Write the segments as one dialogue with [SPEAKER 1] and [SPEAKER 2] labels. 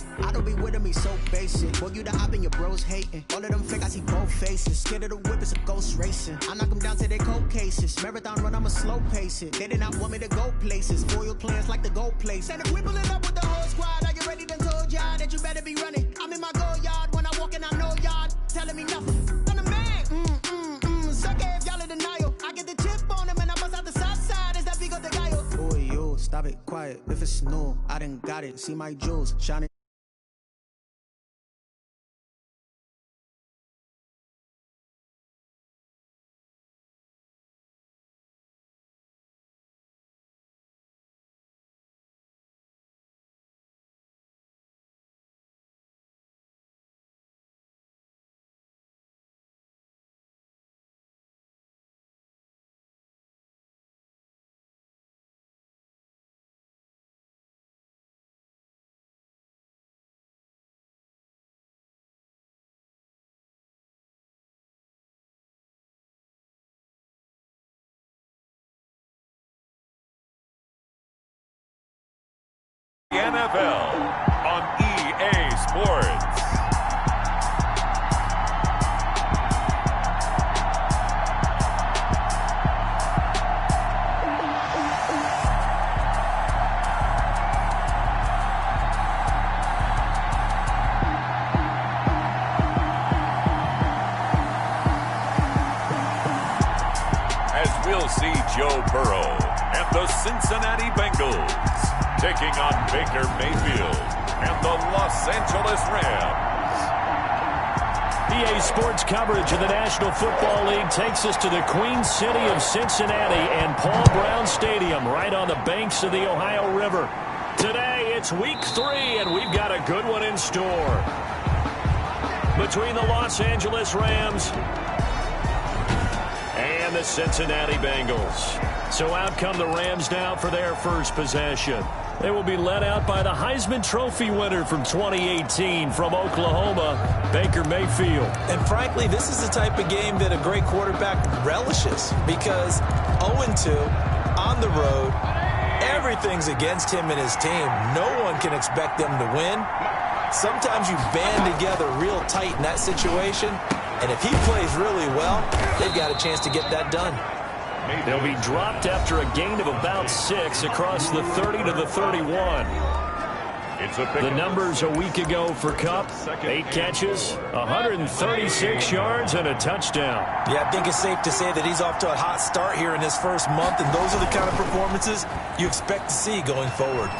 [SPEAKER 1] it. I don't be with me so basic. Boy, you the op and your bros hating. All of them fake, I see both faces. Scared of the whip, it's a ghost racing. I knock them down to their cold cases. Marathon run, I'ma slow pace it. They did not want me to go places. Foil plans like the gold place. And if we pulling up with the whole squad, I get ready to told y'all that you better be running. I'm in my go yard when I walk in, I know y'all telling me nothing. I'm the man. Suck it if y'all in denial. I get the chip on them and I bust out the south side. Is that big of the guy? Boy, yo, stop it, quiet. If it's new, I done got it. See my jewels shining.
[SPEAKER 2] NFL on EA Sports. As we'll see Joe Burrow and the Cincinnati Bengals taking on Baker Mayfield and the Los Angeles Rams.
[SPEAKER 3] EA Sports coverage of the National Football League takes us to the Queen City of Cincinnati and Paul Brown Stadium right on the banks of the Ohio River. Today it's week 3 and we've got a good one in store. Between the Los Angeles Rams and the Cincinnati Bengals. So out come the Rams now for their first possession. They will be led out by the Heisman Trophy winner from 2018 from Oklahoma, Baker Mayfield.
[SPEAKER 4] And frankly, this is the type of game that a great quarterback relishes because 0-2 on the road, everything's against him and his team. No one can expect them to win. Sometimes you band together real tight in that situation, and if he plays really well, they've got a chance to get that done.
[SPEAKER 3] They'll be dropped after a gain of about 6 across the 30 to the 31. The numbers a week ago for Kupp: 8 catches, 136 yards, and a touchdown.
[SPEAKER 4] Yeah, I think it's safe to say that he's off to a hot start here in his first month, and those are the kind of performances you expect to see going forward.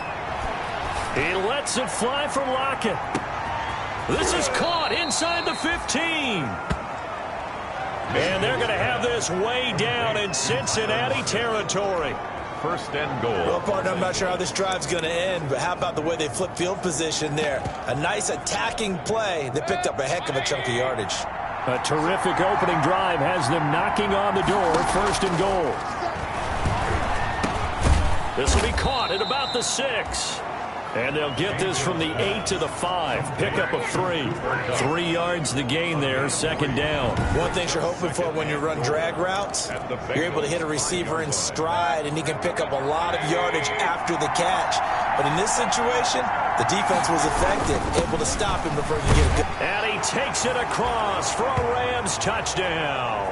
[SPEAKER 3] He lets it fly from Lockett. This is caught inside the 15. And they're going to have this way down in Cincinnati territory.
[SPEAKER 2] First and goal.
[SPEAKER 4] Well, partner, I'm not sure how this drive's going to end, but how about the way they flip field position there? A nice attacking play. They picked up a heck of a chunk of yardage.
[SPEAKER 3] A terrific opening drive has them knocking on the door. First and goal. This will be caught at about the 6. And they'll get this from the 8 to the 5. Pickup of 3. 3 yards the gain there, second down.
[SPEAKER 4] One thing you're hoping for when you run drag routes, you're able to hit a receiver in stride, and he can pick up a lot of yardage after the catch. But in this situation, the defense was effective, able to stop him before he could get a good.
[SPEAKER 3] And he takes it across for a Rams touchdown.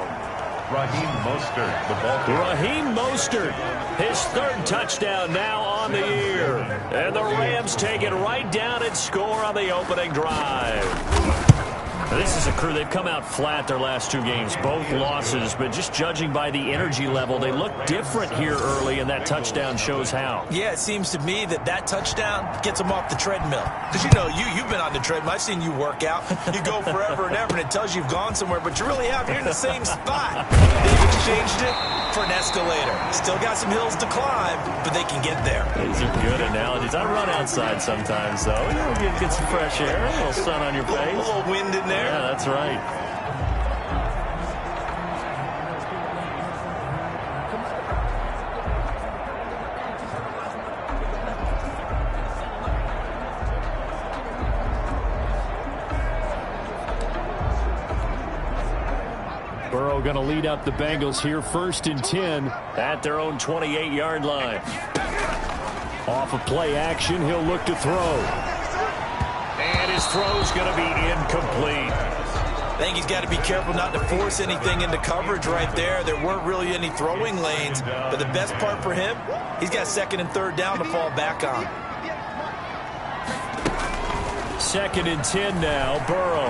[SPEAKER 2] Raheem Mostert, the ball.
[SPEAKER 3] Raheem Mostert, his 3rd touchdown now on the year. And the Rams take it right down and score on the opening drive. This is a crew, they've come out flat their last 2 games, both losses, but just judging by the energy level, they look different here early, and that touchdown shows how.
[SPEAKER 4] Yeah, it seems to me that touchdown gets them off the treadmill. Because, you know, you've been on the treadmill. I've seen you work out. You go forever and ever, and it tells you you've gone somewhere, but you really haven't. You're in the same spot. They've exchanged it for an escalator. Still got some hills to climb, but they can get there.
[SPEAKER 3] These are good analogies. I run outside sometimes, though. You know, get some fresh air, a little sun on your face.
[SPEAKER 4] A little wind in there.
[SPEAKER 3] Yeah, that's right. Burrow going to lead up the Bengals here, 1st and 10 at their own 28-yard line. Off of play action, he'll look to throw. his throw's going to be incomplete.
[SPEAKER 4] I think he's got to be careful not to force anything into coverage right there. There weren't really any throwing lanes, but the best part for him, he's got second and third down to fall back on.
[SPEAKER 3] 2nd and 10 now, Burrow.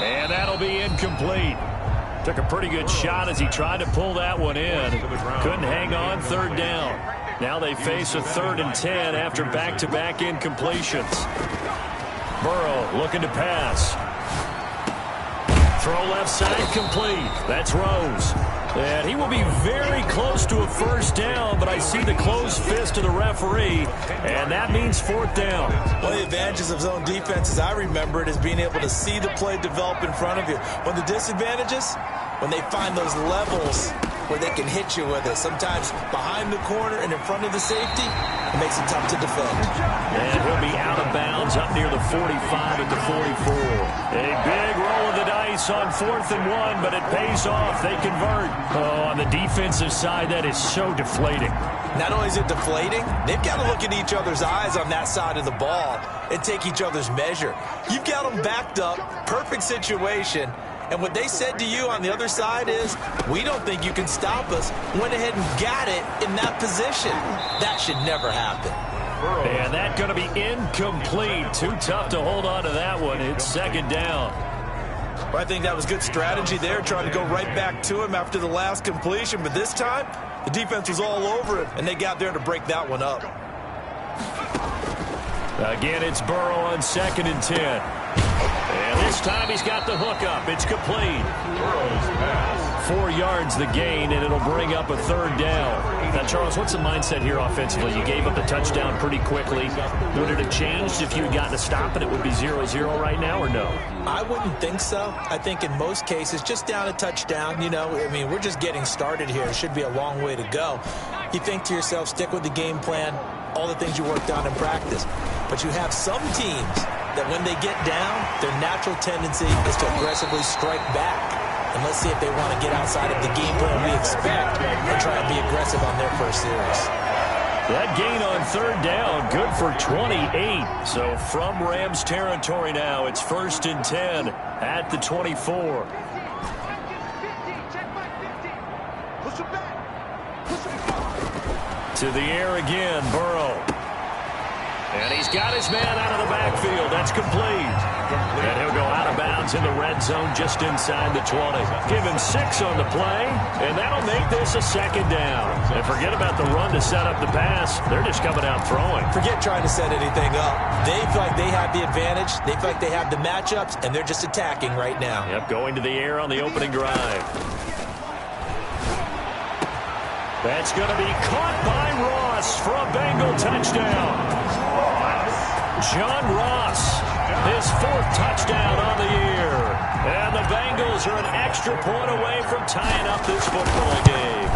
[SPEAKER 3] And that'll be incomplete. Took a pretty good shot as he tried to pull that one in. Couldn't hang on, 3rd down. Now they face a 3rd and 10 after back-to-back incompletions. Burrow looking to pass. Throw left side complete. That's Rose. And he will be very close to a 1st down, but I see the closed fist of the referee, and that means 4th down.
[SPEAKER 4] One of the advantages of zone defense, as I remember it, is being able to see the play develop in front of you. One of the disadvantages, when they find those levels where they can hit you with it, sometimes behind the corner and in front of the safety, it makes it tough to defend.
[SPEAKER 3] And he'll be out of bounds up near the 45 at the 44. A big roll of the dice on 4th and 1, but it pays off. They convert. Oh, on the defensive side, that is so deflating.
[SPEAKER 4] Not only is it deflating, they've got to look in each other's eyes on that side of the ball and take each other's measure. You've got them backed up, perfect situation, and what they said to you on the other side is, we don't think you can stop us. Went ahead and got it in that position. That should never happen.
[SPEAKER 3] And that's going to be incomplete. Too tough to hold on to that one. It's 2nd down.
[SPEAKER 4] Well, I think that was good strategy there, trying to go right back to him after the last completion. But this time, the defense was all over it, and they got there to break that one up.
[SPEAKER 3] Again, it's Burrow on 2nd and 10. And this time he's got the hook up. It's complete. 4 yards the gain, and it'll bring up a 3rd down. Now, Charles, what's the mindset here offensively? You gave up the touchdown pretty quickly. Would it have changed if you had gotten a stop and it would be 0-0 right now, or no?
[SPEAKER 4] I wouldn't think so. I think in most cases, just down a touchdown, you know, I mean, we're just getting started here. It should be a long way to go. You think to yourself, stick with the game plan, all the things you worked on in practice. But you have some teams that when they get down, their natural tendency is to aggressively strike back. And let's see if they want to get outside of the game plan we expect and try and be aggressive on their first series.
[SPEAKER 3] That gain on 3rd down, good for 28. So from Rams territory now, it's 1st and 10 at the 24. To the air again, Burrow. And he's got his man out of the backfield. That's complete. And he'll go out of bounds in the red zone just inside the 20. Give him 6 on the play, and that'll make this a 2nd down. And forget about the run to set up the pass. They're just coming out throwing.
[SPEAKER 4] Forget trying to set anything up. They feel like they have the advantage. They feel like they have the matchups, and they're just attacking right now.
[SPEAKER 3] Yep, going to the air on the opening drive. That's going to be caught by Ross for a Bengal touchdown. John Ross, his 4th touchdown on the year. And the Bengals are an extra point away from tying up this football game.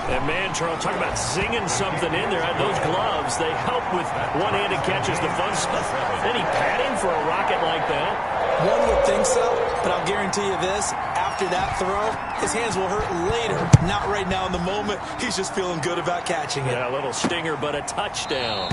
[SPEAKER 3] And man, Charles, talk about zinging something in there. Those gloves, they help with one-handed catches, the fun stuff. Any padding for a rocket like that?
[SPEAKER 4] One would think so, but I'll guarantee you this. After that throw, his hands will hurt later. Not right now in the moment. He's just feeling good about catching it.
[SPEAKER 3] Yeah, a little stinger, but a touchdown.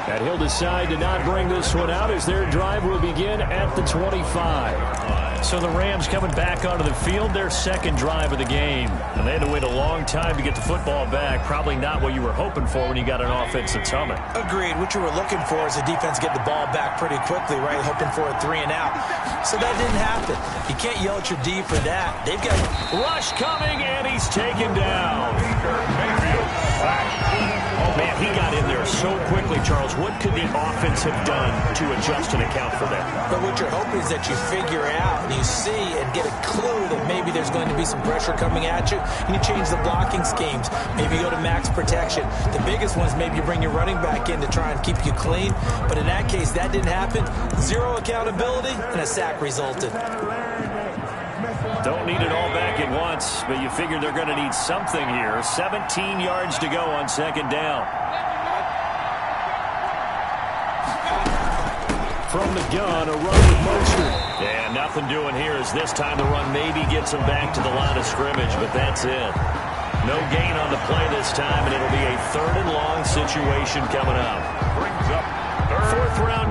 [SPEAKER 3] And he'll decide to not bring this one out as their drive will begin at the 25. So the Rams coming back onto the field, their 2nd drive of the game. And they had to wait a long time to get the football back. Probably not what you were hoping for when you got an offense that's humming.
[SPEAKER 4] Agreed. What you were looking for is the defense get the ball back pretty quickly, right? Hoping for a 3 and out. So that didn't happen. You can't yell at your D for that. They've got
[SPEAKER 3] rush coming, and he's taken down. Man, he got in there so quickly, Charles. What could the offense have done to adjust and account for that?
[SPEAKER 4] But what you're hoping is that you figure out and you see and get a clue that maybe there's going to be some pressure coming at you, and you change the blocking schemes. Maybe you go to max protection. The biggest one is maybe you bring your running back in to try and keep you clean. But in that case, that didn't happen. 0 accountability, and a sack resulted.
[SPEAKER 3] Don't need it all back at once, but you figure they're going to need something here. 17 yards to go on 2nd down. From the gun, a run with Mostert. And nothing doing here as this time the run maybe gets them back to the line of scrimmage, but that's it. No gain on the play this time, and it'll be a 3rd and long situation coming up. Brings up 4th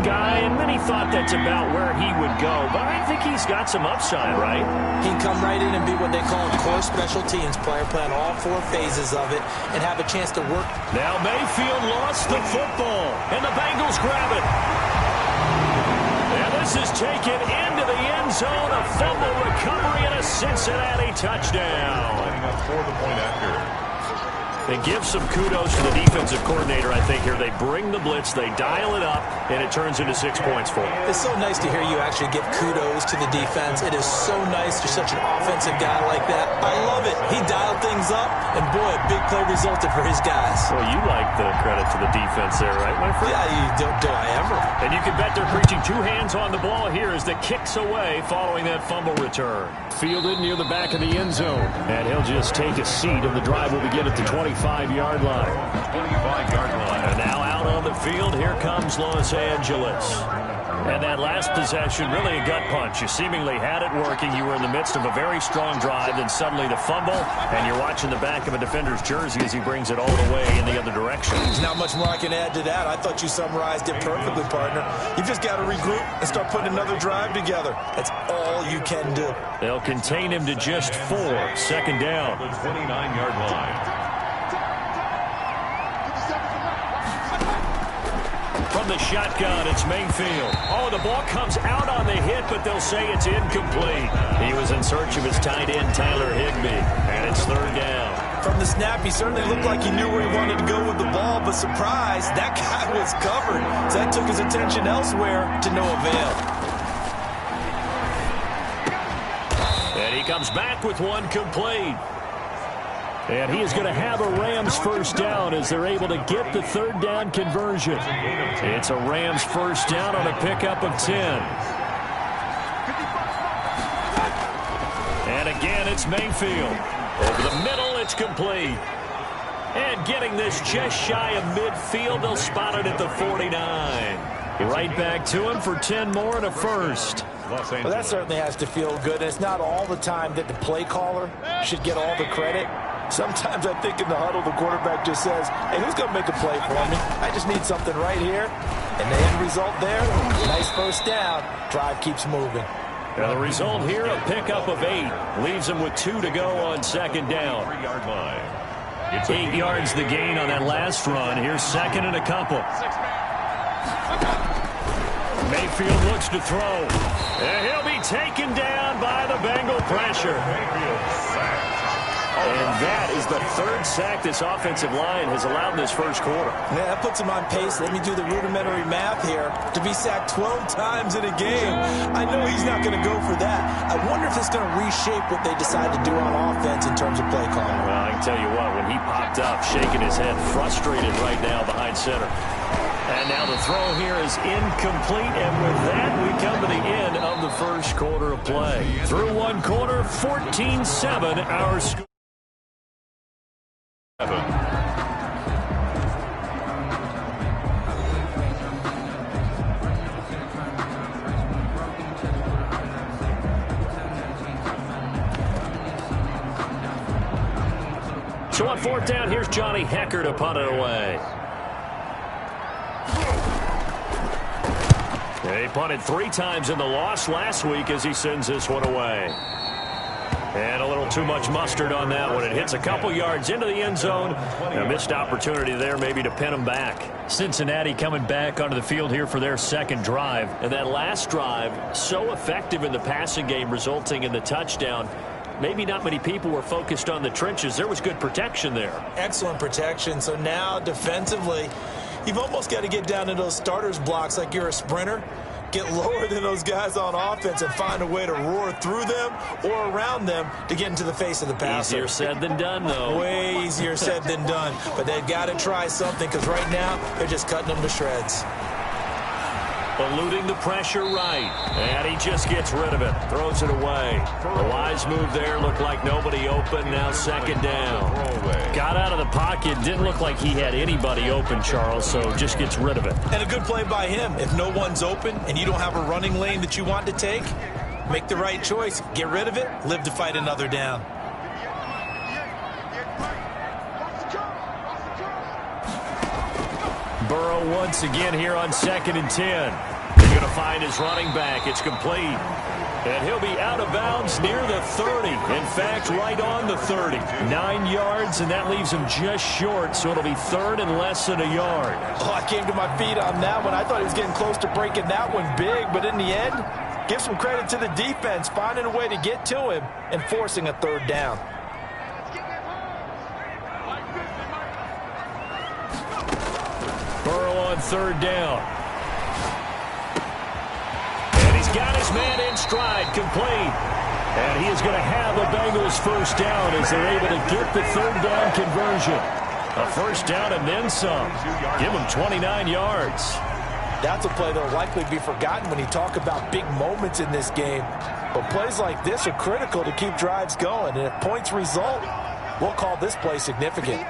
[SPEAKER 3] guy, and many thought that's about where he would go. But I think he's got some upside, right?
[SPEAKER 4] He can come right in and be what they call a core special teams player, playing all 4 phases of it, and have a chance to work.
[SPEAKER 3] Now Mayfield lost the football, and the Bengals grab it. And this is taken into the end zone, a fumble recovery, and a Cincinnati touchdown.
[SPEAKER 2] Lining up for the point after.
[SPEAKER 3] And give some kudos to the defensive coordinator, I think, here. They bring the blitz, they dial it up, and it turns into 6 points for them.
[SPEAKER 4] It's so nice to hear you actually give kudos to the defense. It is so nice. You're such an offensive guy like that. I love it. He dialed things up, and boy, a big play resulted for his guys.
[SPEAKER 3] Well, you like the credit to the defense there, right, my friend?
[SPEAKER 4] Yeah, you do I ever.
[SPEAKER 3] And you can bet they're preaching 2 hands on the ball here as the kick's away following that fumble return. Fielded near the back of the end zone. And he'll just take a seat, and the drive will begin at the 25-yard line.
[SPEAKER 2] 25-yard line.
[SPEAKER 3] And now out on the field, here comes Los Angeles. And that last possession, really a gut punch. You seemingly had it working. You were in the midst of a very strong drive, then suddenly the fumble, and you're watching the back of a defender's jersey as he brings it all the way in the other direction.
[SPEAKER 4] There's not much more I can add to that. I thought you summarized it perfectly, partner. You just got to regroup and start putting another drive together. That's all you can do.
[SPEAKER 3] They'll contain him to just 4. Second down.
[SPEAKER 2] The 29-yard line.
[SPEAKER 3] From the shotgun, it's Mayfield. Oh, the ball comes out on the hit, but they'll say it's incomplete. He was in search of his tight end, Tyler Higbee, and it's 3rd down.
[SPEAKER 4] From the snap, he certainly looked like he knew where he wanted to go with the ball, but surprise, that guy was covered. So that took his attention elsewhere to no avail.
[SPEAKER 3] And he comes back with one complete. And he is going to have a Rams first down as they're able to get the 3rd down conversion. It's a Rams first down on a pickup of 10. And again, it's Mayfield. Over the middle, it's complete. And getting this just shy of midfield, they'll spot it at the 49. Right back to him for 10 more and a first.
[SPEAKER 4] Well, that certainly has to feel good. And it's not all the time that the play caller should get all the credit. Sometimes I think in the huddle, the quarterback just says, hey, who's going to make a play for me? I just need something right here. And the end result there, nice first down. Drive keeps moving.
[SPEAKER 3] And the result here, a pickup of 8. Leaves them with 2 to go on second down.
[SPEAKER 2] 3-yard line.
[SPEAKER 3] It's 8 yards the gain on that last run. Here's second and a couple. Mayfield looks to throw. And he'll be taken down by the Bengal pressure. And that is the 3rd sack this offensive line has allowed in this first quarter.
[SPEAKER 4] Yeah, that puts him on pace. Let me do the rudimentary math here. To be sacked 12 times in a game, I know he's not going to go for that. I wonder if it's going to reshape what they decide to do on offense in terms of play calling.
[SPEAKER 3] Well, I can tell you what, when he popped up, shaking his head, frustrated right now behind center. And now the throw here is incomplete, and with that, we come to the end of the first quarter of play. Through one quarter, 14-7, our score. So on 4th down, here's Johnny Hecker to punt it away. He punted 3 times in the loss last week as he sends this one away. And a little too much mustard on that one. It hits a couple yards into the end zone. A missed opportunity there maybe to pin him back. Cincinnati coming back onto the field here for their second drive. And that last drive, so effective in the passing game, resulting in the touchdown. Maybe not many people were focused on the trenches. There was good protection there.
[SPEAKER 4] Excellent protection. So now defensively, you've almost got to get down to those starters blocks like you're a sprinter. Get lower than those guys on offense and find a way to roar through them or around them to get into the face of the passer.
[SPEAKER 3] Easier said than done, though.
[SPEAKER 4] Way easier said than done. But they've got to try something because right now they're just cutting them to shreds.
[SPEAKER 3] Eluding the pressure right. And he just gets rid of it. Throws it away. A wise move there. Looked like nobody open. Now second down. Got out of the pocket. Didn't look like he had anybody open, Charles, so just gets rid of it.
[SPEAKER 4] And a good play by him. If no one's open and you don't have a running lane that you want to take, make the right choice. Get rid of it. Live to fight another down.
[SPEAKER 3] Burrow once again here on 2nd and 10. He's going to find his running back. It's complete. And he'll be out of bounds near the 30. In fact, right on the 30. 9 yards, and that leaves him just short, so it'll be 3rd and less than a yard.
[SPEAKER 4] Oh, I came to my feet on that one. I thought he was getting close to breaking that one big, but in the end, give some credit to the defense, finding a way to get to him and forcing a 3rd down.
[SPEAKER 3] Burrow on 3rd down. Got his man in stride, complete. And he is going to have the Bengals 1st down as they're able to get the 3rd down conversion. A 1st down and then some. Give him 29 yards.
[SPEAKER 4] That's a play that will likely be forgotten when you talk about big moments in this game. But plays like this are critical to keep drives going. And if points result, we'll call this play significant.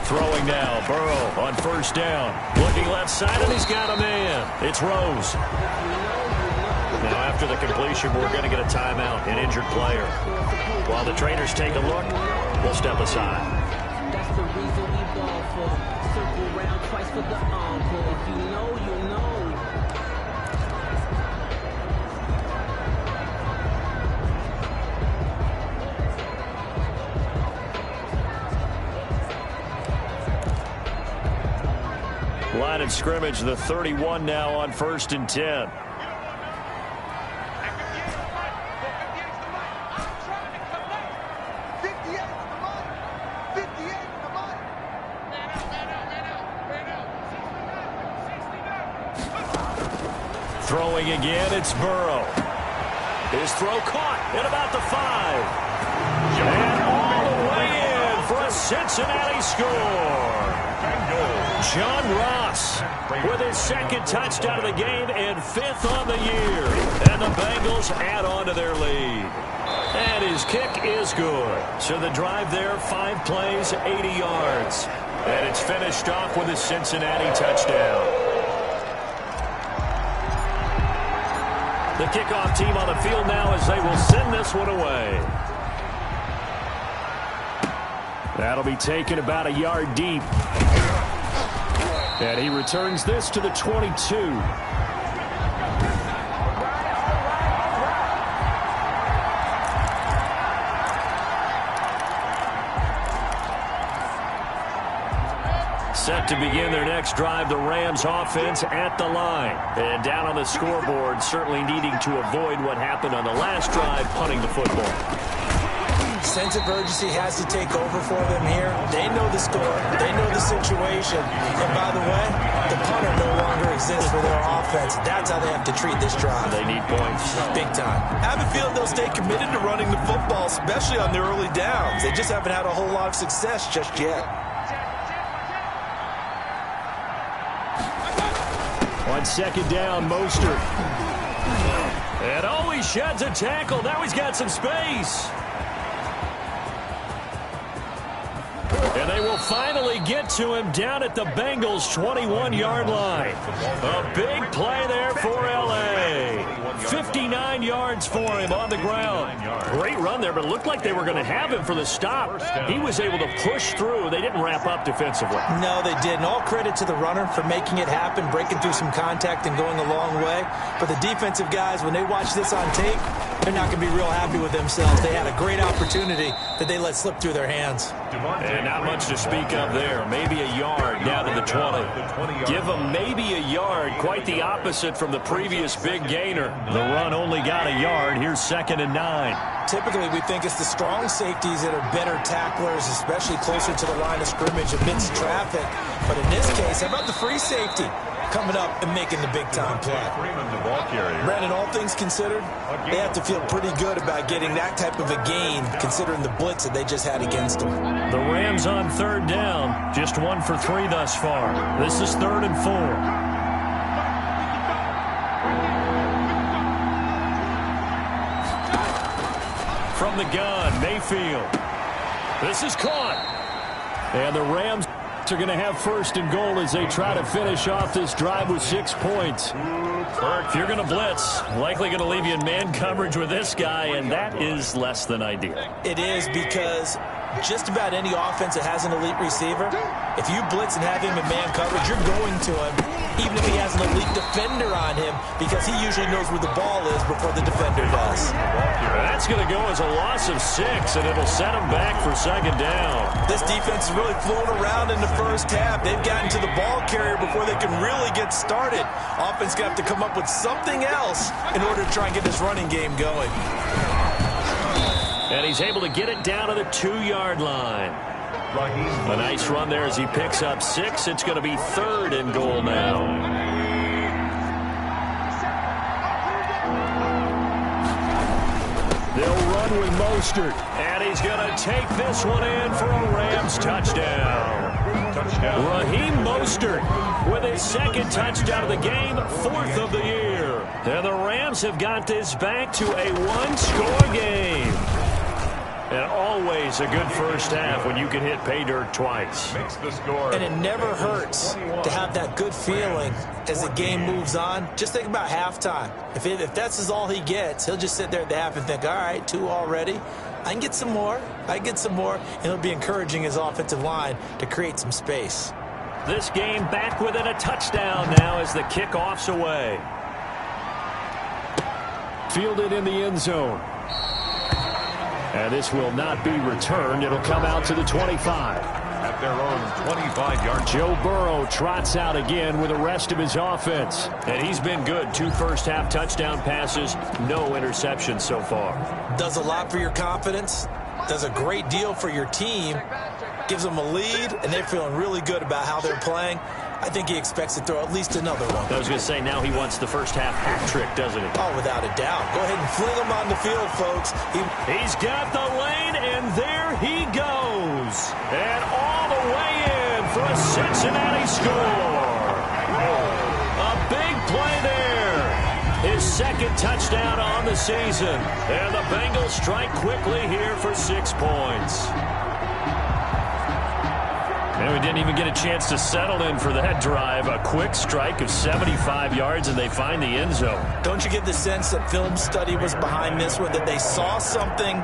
[SPEAKER 3] Throwing now, Burrow on 1st down. Looking left side, and he's got a man. It's Rose. Now, after the completion, we're going to get a timeout, an injured player. While the trainers take a look, we'll step aside.
[SPEAKER 5] That's the reason we ball for. Circle round twice for the encore. If you know, you know.
[SPEAKER 3] Line of scrimmage, the 31 now on 1st and 10. Throwing again, it's Burrow. His throw caught at about the 5. And all the way in for a Cincinnati score. John Ross with his 2nd touchdown of the game and 5th on the year. And the Bengals add on to their lead. And his kick is good. So the drive there, 5 plays, 80 yards. And it's finished off with a Cincinnati touchdown. The kickoff team on the field now as they will send this one away. That'll be taken about a yard deep. And he returns this to the 22. Set to begin their next drive, the Rams offense at the line. And down on the scoreboard, certainly needing to avoid what happened on the last drive, punting the football.
[SPEAKER 4] Sense of urgency has to take over for them here. They know the score. They know the situation. And by the way, the punter no longer exists for their offense. That's how they have to treat this drive.
[SPEAKER 3] They need points.
[SPEAKER 4] Big time. I have a feeling they'll stay committed to running the football, especially on their early downs. They just haven't had a whole lot of success just yet.
[SPEAKER 3] On 2nd down, Mostert. And oh, he sheds a tackle. Now he's got some space. And they will finally get to him down at the Bengals' 21-yard line. A big play there for L.A. 59 yards for him on the ground. Great run there, but it looked like they were going to have him for the stop. He was able to push through. They didn't wrap up defensively.
[SPEAKER 4] No, they didn't. All credit to the runner for making it happen, breaking through some contact and going a long way. But the defensive guys, when they watch this on tape, they're not going to be real happy with themselves. They had a great opportunity that they let slip through their hands.
[SPEAKER 3] And not much to speak of there. Maybe a yard down to the 20. Give them maybe a yard. Quite the opposite from the previous big gainer. The run only got a yard. Here's 2nd and 9.
[SPEAKER 4] Typically, we think it's the strong safeties that are better tacklers, especially closer to the line of scrimmage amidst traffic. But in this case, how about the free safety coming up and making the big-time play? Brandon, all things considered, they have to feel pretty good about getting that type of a gain, considering the blitz that they just had against them.
[SPEAKER 3] The Rams on 3rd down, just 1 for 3 thus far. This is 3rd and 4. From the gun, Mayfield. This is caught. And the Rams Bucs are going to have first and goal as they try to finish off this drive with 6 points. If you're going to blitz, likely going to leave you in man coverage with this guy, and that is less than ideal.
[SPEAKER 4] It is, because just about any offense that has an elite receiver, if you blitz and have him in man coverage, you're going to him, even if he has an elite defender on him, because he usually knows where the ball is before the defender does.
[SPEAKER 3] That's going to go as a loss of 6, and it'll set him back for second down.
[SPEAKER 4] This defense is really flown around in the first half. They've gotten to the ball carrier before they can really get started. Offense going to have to come up with something else in order to try and get this running game going.
[SPEAKER 3] And he's able to get it down to the 2-yard line. A nice run there as he picks up 6. It's going to be third and goal now. They'll run with Mostert. And he's going to take this one in for a Rams touchdown. Raheem Mostert with his second touchdown of the game, 4th of the year. And the Rams have got this back to a 1-score game. And always a good first half when you can hit pay dirt twice.
[SPEAKER 4] And it never hurts to have that good feeling as the game moves on. Just think about halftime. If that's all he gets, he'll just sit there at the half and think, all right, 2 already. I can get some more. And he'll be encouraging his offensive line to create some space.
[SPEAKER 3] This game back within a touchdown now as the kickoff's away. Fielded in the end zone. And this will not be returned. It'll come out to the 25.
[SPEAKER 2] At their own 25-yard.
[SPEAKER 3] Joe Burrow trots out again with the rest of his offense. And he's been good. 2 first-half touchdown passes, no interceptions so far.
[SPEAKER 4] Does a lot for your confidence. Does a great deal for your team. Gives them a lead, and they're feeling really good about how they're playing. I think he expects to throw at least another one.
[SPEAKER 3] I was going to say, now he wants the first-half hat trick, doesn't he?
[SPEAKER 4] Oh, without a doubt. Go ahead and fling him on the field, folks.
[SPEAKER 3] He's got the lane, and there he goes. And all the way in for a Cincinnati score. A big play there. His second touchdown on the season. And the Bengals strike quickly here for 6 points. And we didn't even get a chance to settle in for that drive. A quick strike of 75 yards, and they find the end zone.
[SPEAKER 4] Don't you get the sense that film study was behind this one, that they saw something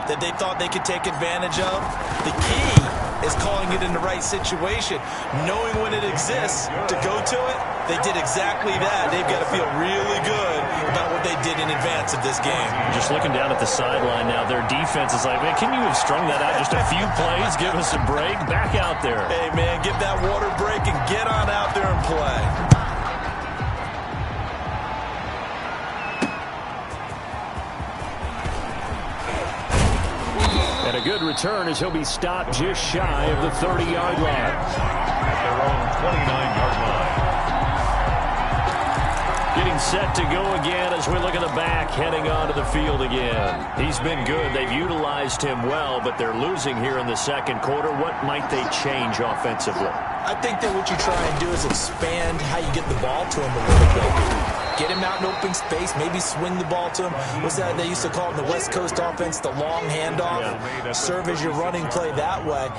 [SPEAKER 4] that they thought they could take advantage of? The key is calling it in the right situation, knowing when it exists to go to it. They did exactly that. They've got to feel really good about what they did in advance of this game.
[SPEAKER 3] Just looking down at the sideline now, their defense is like, man, can you have strung that out just a few plays? Give us a break. Back out there.
[SPEAKER 4] Hey, man, give that water break and get on out there and play.
[SPEAKER 3] And a good return as he'll be stopped just shy of the 30-yard line.
[SPEAKER 2] At their own 29-yard line.
[SPEAKER 3] Getting set to go again as we look at the back, heading onto the field again. He's been good. They've utilized him well, but they're losing here in the second quarter. What might they change offensively?
[SPEAKER 4] I think that what you try and do is expand how you get the ball to him a little bit. Get him out in open space, maybe swing the ball to him. What's that they used to call it in the West Coast offense, the long handoff? Yeah. Serve as your running play that way,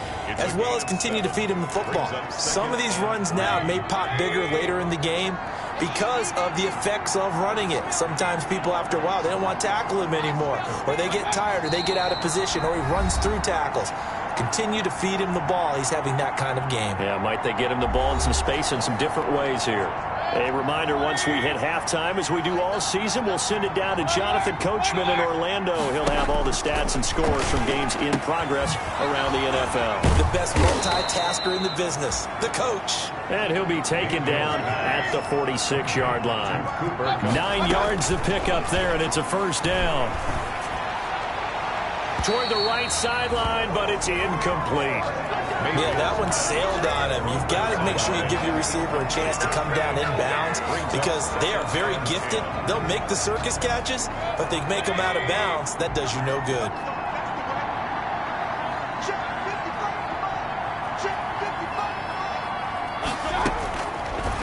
[SPEAKER 4] as well as continue to feed him the football. Some of these runs now may pop bigger later in the game because of the effects of running it. Sometimes people, after a while, they don't want to tackle him anymore, or they get tired, or they get out of position, or he runs through tackles. Continue to feed him the ball. He's having that kind of game.
[SPEAKER 3] Yeah, might they get him the ball in some space in some different ways here. A reminder, once we hit halftime, as we do all season, we'll send it down to Jonathan Coachman in Orlando. He'll have all the stats and scores from games in progress around the NFL.
[SPEAKER 4] The best multitasker in the business, the coach.
[SPEAKER 3] And he'll be taken down at the 46-yard line. 9 yards to pick up there, and it's a first down. Toward the right sideline, but it's incomplete.
[SPEAKER 4] Yeah, that one sailed on him. You've got to make sure you give your receiver a chance to come down inbounds because they are very gifted. They'll make the circus catches, but they make them out of bounds. That does you no good.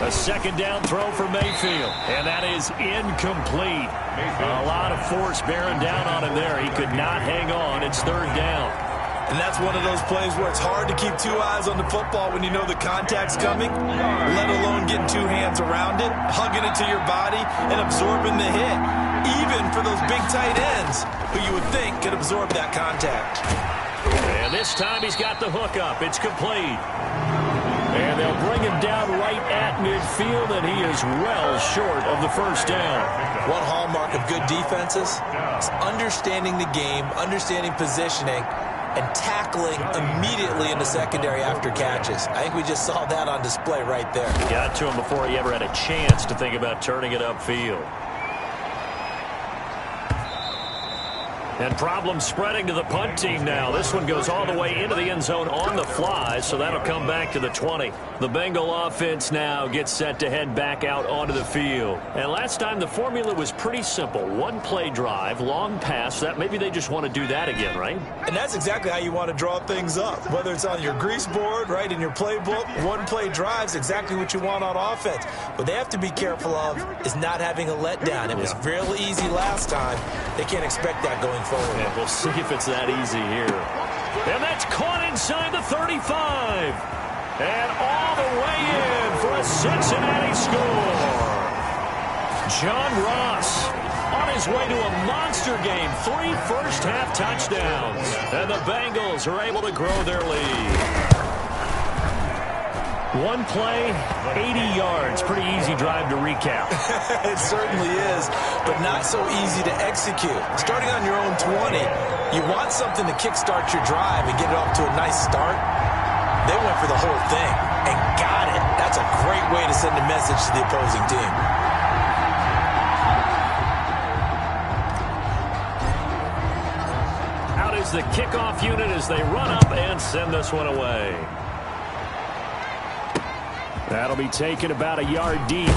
[SPEAKER 3] A second down throw for Mayfield, and that is incomplete. A lot of force bearing down on him there. He could not hang on. It's third down.
[SPEAKER 4] And that's one of those plays where it's hard to keep two eyes on the football when you know the contact's coming, let alone getting two hands around it, hugging it to your body, and absorbing the hit, even for those big tight ends who you would think could absorb that contact.
[SPEAKER 3] And this time he's got the hook up. It's complete. And they'll bring him down right at midfield, and he is well short of the first down.
[SPEAKER 4] One hallmark of good defenses is understanding the game, understanding positioning, and tackling immediately in the secondary after catches. I think we just saw that on display right there.
[SPEAKER 3] Got to him before he ever had a chance to think about turning it upfield. And problems spreading to the punt team now. This one goes all the way into the end zone on the fly, so that'll come back to the 20. The Bengal offense now gets set to head back out onto the field. And last time the formula was pretty simple. One play drive, long pass. That maybe they just want to do that again, right?
[SPEAKER 4] And that's exactly how you want to draw things up. Whether it's on your grease board, right, in your playbook, one play drive's exactly what you want on offense. What they have to be careful of is not having a letdown. It was real easy last time. They can't expect that going forward.
[SPEAKER 3] And we'll see if it's that easy here. And that's caught inside the 35. And all the way in for a Cincinnati score. John Ross on his way to a monster game. 3 first-half touchdowns. And the Bengals are able to grow their lead. One play, 80 yards. Pretty easy drive to recap.
[SPEAKER 4] It certainly is, but not so easy to execute. Starting on your own 20, you want something to kickstart your drive and get it off to a nice start. They went for the whole thing and got it. That's a great way to send a message to the opposing team.
[SPEAKER 3] Out is the kickoff unit as they run up and send this one away. That'll be taken about a yard deep.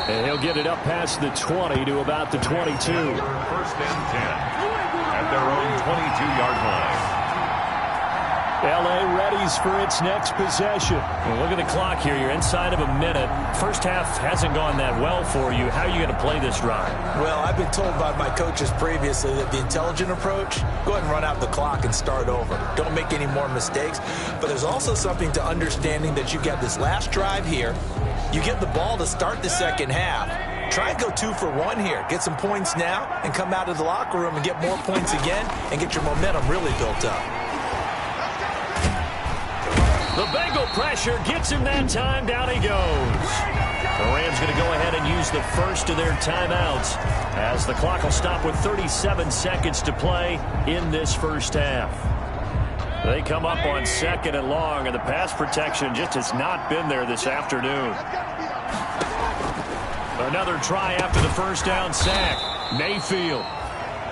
[SPEAKER 3] And he'll get it up past the 20 to about the 22.
[SPEAKER 2] First and 10 at their own 22-yard line.
[SPEAKER 3] L.A. readies for its next possession. Well, look at the clock here. You're inside of a minute. First half hasn't gone that well for you. How are you going to play this drive?
[SPEAKER 4] Well, I've been told by my coaches previously that the intelligent approach, go ahead and run out the clock and start over. Don't make any more mistakes. But there's also something to understanding that you've got this last drive here. You get the ball to start the second half. Try and go 2 for 1 here. Get some points now and come out of the locker room and get more points again and get your momentum really built up.
[SPEAKER 3] The Bengal pressure gets him that time. Down he goes. The Rams going to go ahead and use the first of their timeouts as the clock will stop with 37 seconds to play in this first half. They come up on 2nd and long, and the pass protection just has not been there this afternoon. Another try after the first down sack. Mayfield.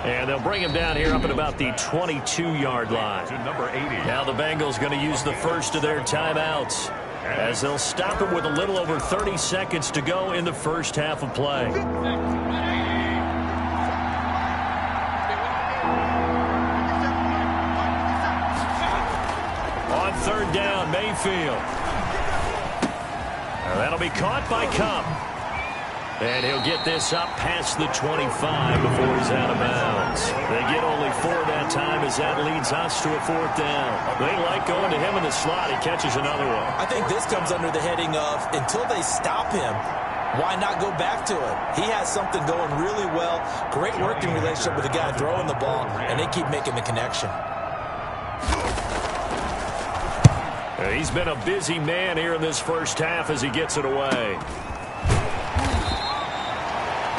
[SPEAKER 3] And they'll bring him down here up at about the 22-yard line.
[SPEAKER 2] To number 80.
[SPEAKER 3] Now the Bengals going to use the first of their timeouts as they'll stop him with a little over 30 seconds to go in the first half of play. On 3rd down, Mayfield. Now that'll be caught by Cup. And he'll get this up past the 25 before he's out of bounds. They get only 4 that time as that leads us to a 4th down. They like going to him in the slot. He catches another one.
[SPEAKER 4] I think this comes under the heading of until they stop him, why not go back to him? He has something going really well. Great working relationship with the guy throwing the ball, and they keep making the connection.
[SPEAKER 3] He's been a busy man here in this first half as he gets it away.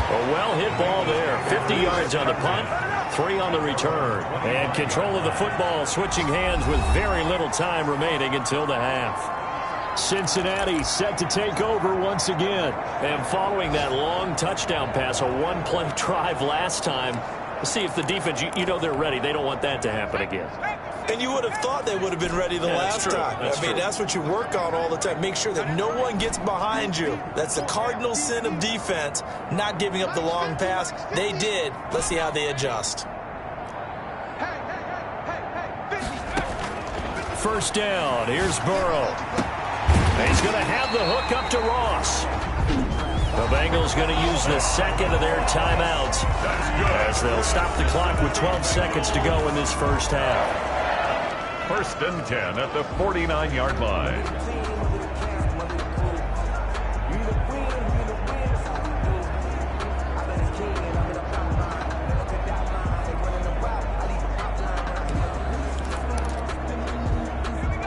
[SPEAKER 3] A well-hit ball there. 50 yards on the punt, 3 on the return. And control of the football switching hands with very little time remaining until the half. Cincinnati set to take over once again. And following that long touchdown pass, a one-play drive last time, let's see if the defense, you know they're ready. They don't want that to happen again.
[SPEAKER 4] And you would have thought they would have been ready the last time. I mean, that's what you work on all the time. Make sure that no one gets behind you. That's the cardinal sin of defense, not giving up the long pass. They did. Let's see how they adjust.
[SPEAKER 3] First down. Here's Burrow. He's going to have the hook up to Ross. The Bengals going to use the second of their timeouts as they'll stop the clock with 12 seconds to go in this first half.
[SPEAKER 2] First and 10 at the 49-yard line.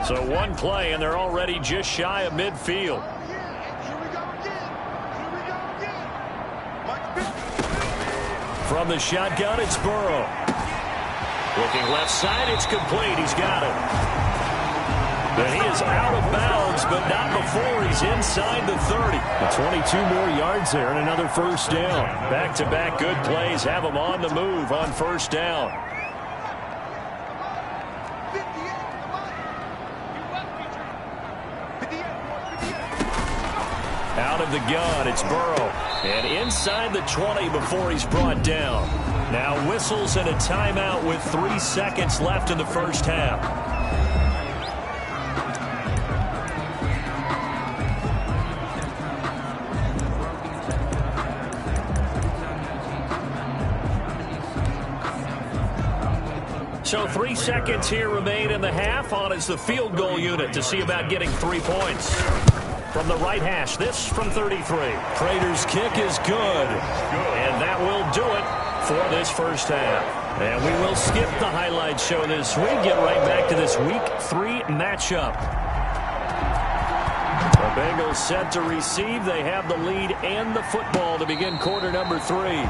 [SPEAKER 3] So one play, and they're already just shy of midfield. From the shotgun, it's Burrow. Looking left side, it's complete. He's got it. But he is out of bounds, but not before he's inside the 30. 22 more yards there and another first down. Back-to-back good plays have him on the move on first down. Out of the gun, it's Burrow. And inside the 20 before he's brought down. Now whistles and a timeout with 3 seconds left in the first half. So 3 seconds here remain in the half. On is the field goal unit to see about getting 3 points. From the right hash, this from 33. Prater's kick is good. And that will do it for this first half. And we will skip the highlight show this week. Get right back to this Week 3 matchup. The Bengals set to receive. They have the lead and the football to begin quarter number 3.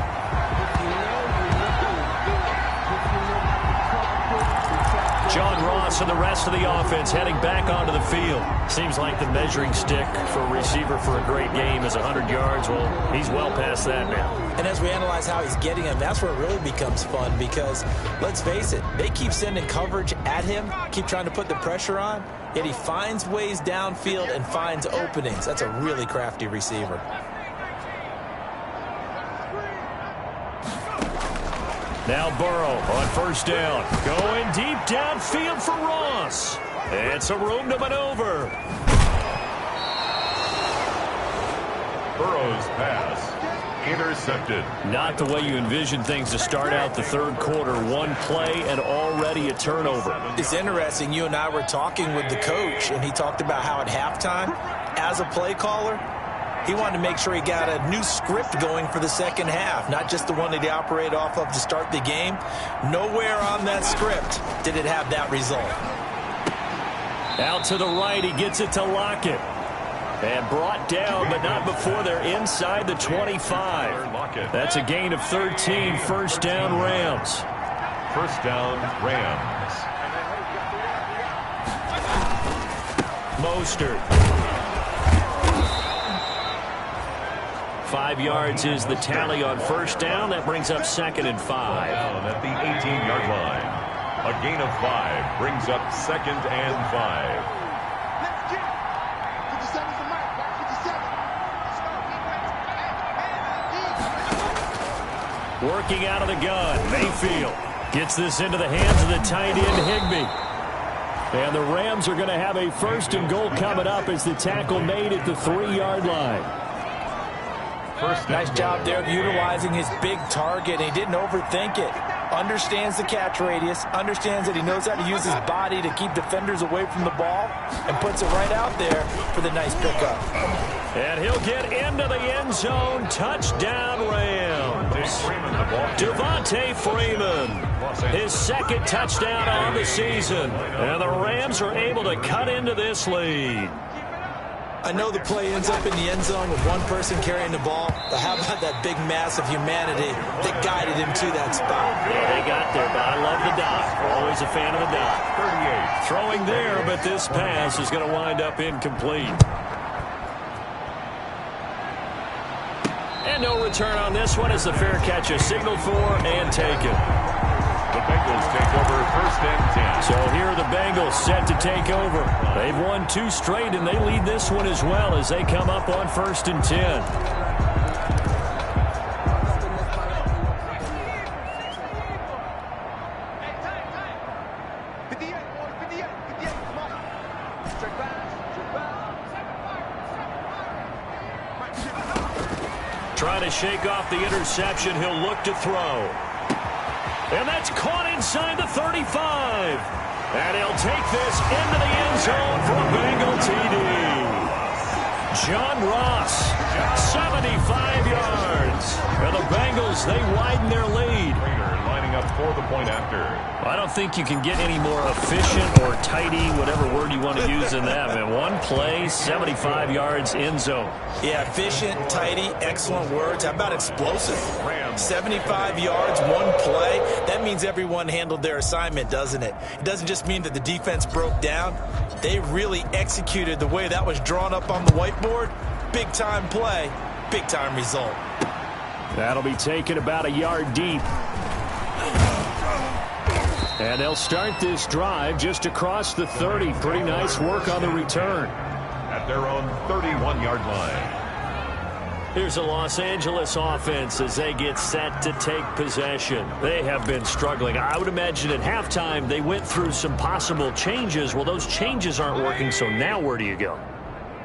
[SPEAKER 3] John Ross and the rest of the offense heading back onto the field. Seems like the measuring stick for a receiver for a great game is 100 yards. Well, he's well past that now.
[SPEAKER 4] And as we analyze how he's getting them, that's where it really becomes fun because, let's face it, they keep sending coverage at him, keep trying to put the pressure on, yet he finds ways downfield and finds openings. That's a really crafty receiver.
[SPEAKER 3] Now Burrow on first down. Going deep downfield for Ross. And some room to maneuver.
[SPEAKER 2] Burrow's pass intercepted.
[SPEAKER 3] Not the way you envision things to start out the third quarter. One play and already a turnover.
[SPEAKER 4] It's interesting. You and I were talking with the coach, and he talked about how at halftime, as a play caller, he wanted to make sure he got a new script going for the second half, not just the one that he operated off of to start the game. Nowhere on that script did it have that result.
[SPEAKER 3] Out to the right, he gets it to Lockett. And brought down, but not before they're inside the 25. That's a gain of 13, first down Rams.
[SPEAKER 2] First down Rams.
[SPEAKER 3] Mostert. 5 yards is the tally on first down. That brings up second and 5.
[SPEAKER 2] Down at the 18-yard line. A gain of 5 brings up second and 5.
[SPEAKER 3] Working out of the gun, Mayfield gets this into the hands of the tight end Higbee. And the Rams are going to have a first and goal coming up as the tackle made at the 3-yard line.
[SPEAKER 4] Nice job there of utilizing his big target. He didn't overthink it. Understands the catch radius. Understands that he knows how to use his body to keep defenders away from the ball. And puts it right out there for the nice pickup.
[SPEAKER 3] And he'll get into the end zone. Touchdown Rams. Devontae Freeman. His second touchdown on the season. And the Rams are able to cut into this lead.
[SPEAKER 4] I know the play ends up in the end zone with one person carrying the ball, but how about that big mass of humanity that guided him to that spot?
[SPEAKER 3] Yeah, they got there, but I love the dot. Always a fan of the dot.
[SPEAKER 2] 38.
[SPEAKER 3] Throwing there, but this pass is going to wind up incomplete. And no return on this one as the fair catch is signaled for and taken.
[SPEAKER 2] The Bengals take over first and 10.
[SPEAKER 3] So here are the Bengals set to take over. They've won 2 straight, and they lead this one as well as they come up on first and 10. Trying to shake off the interception. He'll look to throw. And that's caught inside the 35. And he'll take this into the end zone for a Bengal TD. John Ross, 75 yards. And the Bengals, they widen their lead.
[SPEAKER 2] Lining up for the point after.
[SPEAKER 3] I don't think you can get any more efficient or tidy, whatever word you want to use in that, man. One play, 75 yards, end zone.
[SPEAKER 4] Yeah, efficient, tidy, excellent words. How about explosive? 75 yards, one play. That means everyone handled their assignment, doesn't it? It doesn't just mean that the defense broke down. They really executed the way that was drawn up on the whiteboard. Big-time play, big-time result.
[SPEAKER 3] That'll be taken about a yard deep. And they'll start this drive just across the 30. Pretty nice work on the return.
[SPEAKER 2] At their own 31-yard line.
[SPEAKER 3] Here's a Los Angeles offense as they get set to take possession. They have been struggling. I would imagine at halftime they went through some possible changes. Well, those changes aren't working, so now where do you go?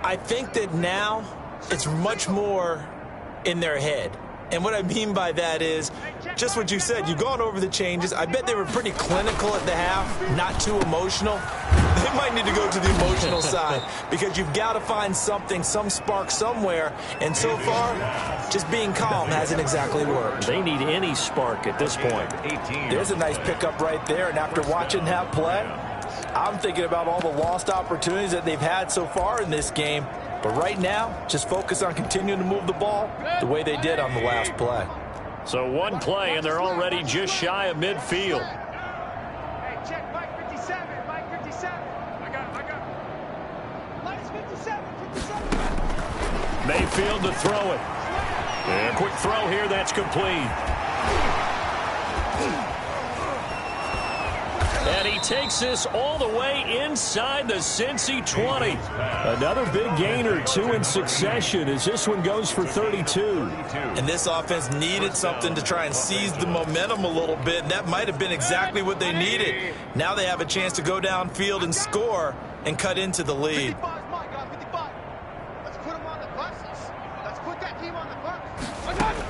[SPEAKER 4] I think that now it's much more in their head. And what I mean by that is just what you said. You've gone over the changes. I bet they were pretty clinical at the half, not too emotional. They might need to go to the emotional side because you've got to find something, some spark somewhere. And so far, just being calm hasn't exactly worked.
[SPEAKER 3] They need any spark at this point.
[SPEAKER 4] There's a nice pickup right there. And after watching that play, I'm thinking about all the lost opportunities that they've had so far in this game. But right now, just focus on continuing to move the ball the way they did on the last play.
[SPEAKER 3] So one play, and they're already just shy of midfield.
[SPEAKER 6] Hey, check Mike 57, Mike 57. I got it. Minus 57, 57.
[SPEAKER 3] Mayfield to throw it. And a quick throw here, that's complete. And he takes this all the way inside the Cincy 20. Another big gain or two in succession as this one goes for 32.
[SPEAKER 4] And this offense needed something to try and seize the momentum a little bit, and that might have been exactly what they needed. Now they have a chance to go downfield and score and cut into the lead.
[SPEAKER 6] 55's my guy, 55. Let's put him on the buses. Let's put that team on the bus. I got it.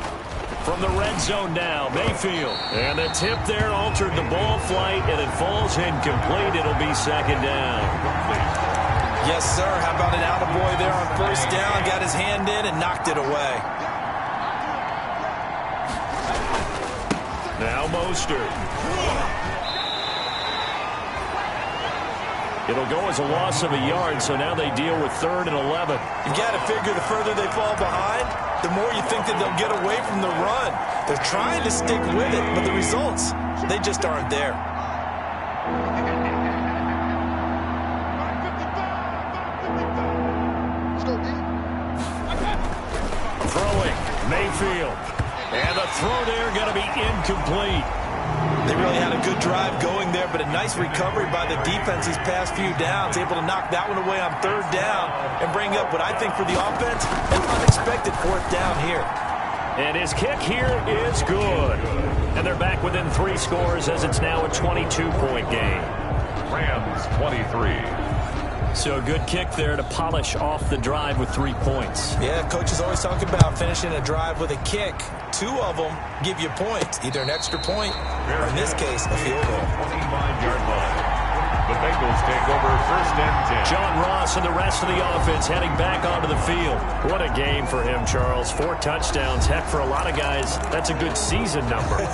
[SPEAKER 3] From the red zone now, Mayfield. And the tip there altered the ball flight, and it falls incomplete. It'll be second down.
[SPEAKER 4] Yes, sir. How about an attaboy there on first down? Got his hand in and knocked it away.
[SPEAKER 3] Now Mostert. It'll go as a loss of a yard, so now they deal with 3rd and 11.
[SPEAKER 4] You've got to figure the further they fall behind, the more you think that they'll get away from the run. They're trying to stick with it, but the results, they just aren't there.
[SPEAKER 3] Throwing, Mayfield. And the throw there going to be incomplete.
[SPEAKER 4] They really had a good drive going there, but a nice recovery by the defense these past few downs, able to knock that one away on 3rd down and bring up what I think for the offense, an unexpected 4th down here.
[SPEAKER 3] And his kick here is good. And they're back within 3 scores as it's now a 22-point game.
[SPEAKER 2] Rams 23.
[SPEAKER 3] So a good kick there to polish off the drive with 3 points.
[SPEAKER 4] Yeah, coaches always talk about finishing a drive with a kick. 2 of them give you points, either an extra point or, in this case, a field goal.
[SPEAKER 2] 25-yard line. The Bengals take over 1st and 10.
[SPEAKER 3] John Ross and the rest of the offense heading back onto the field. What a game for him, Charles. 4 touchdowns. Heck, for a lot of guys, that's a good season number.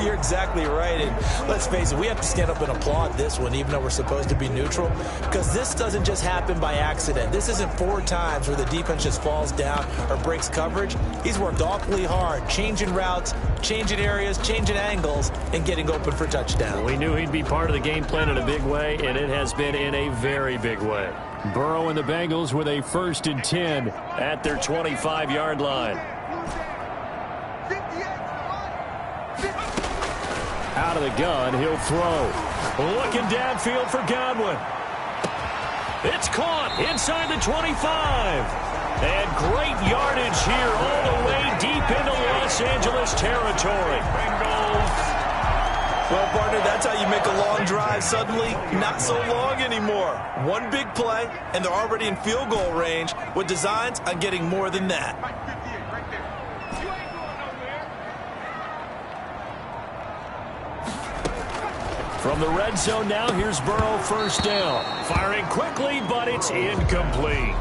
[SPEAKER 4] You're exactly right. And let's face it, we have to stand up and applaud this one, even though we're supposed to be neutral, because this doesn't just happen by accident. This isn't 4 times where the defense just falls down or breaks coverage. He's worked awfully hard, changing routes, changing areas, changing angles, and getting open for touchdown.
[SPEAKER 3] We knew he'd be part of the game plan in a big way, and it has been in a very big way. Burrow and the Bengals with a 1st and 10 at their 25-yard line. Out of the gun, he'll throw. Looking downfield for Godwin. It's caught inside the 25. And great yardage here all the way deep into Los Angeles territory. Bengals.
[SPEAKER 4] Well, partner, that's how you make a long drive suddenly not so long anymore. One big play, and they're already in field goal range with designs on getting more than that.
[SPEAKER 3] From the red zone now, here's Burrow, first down. Firing quickly, but it's incomplete.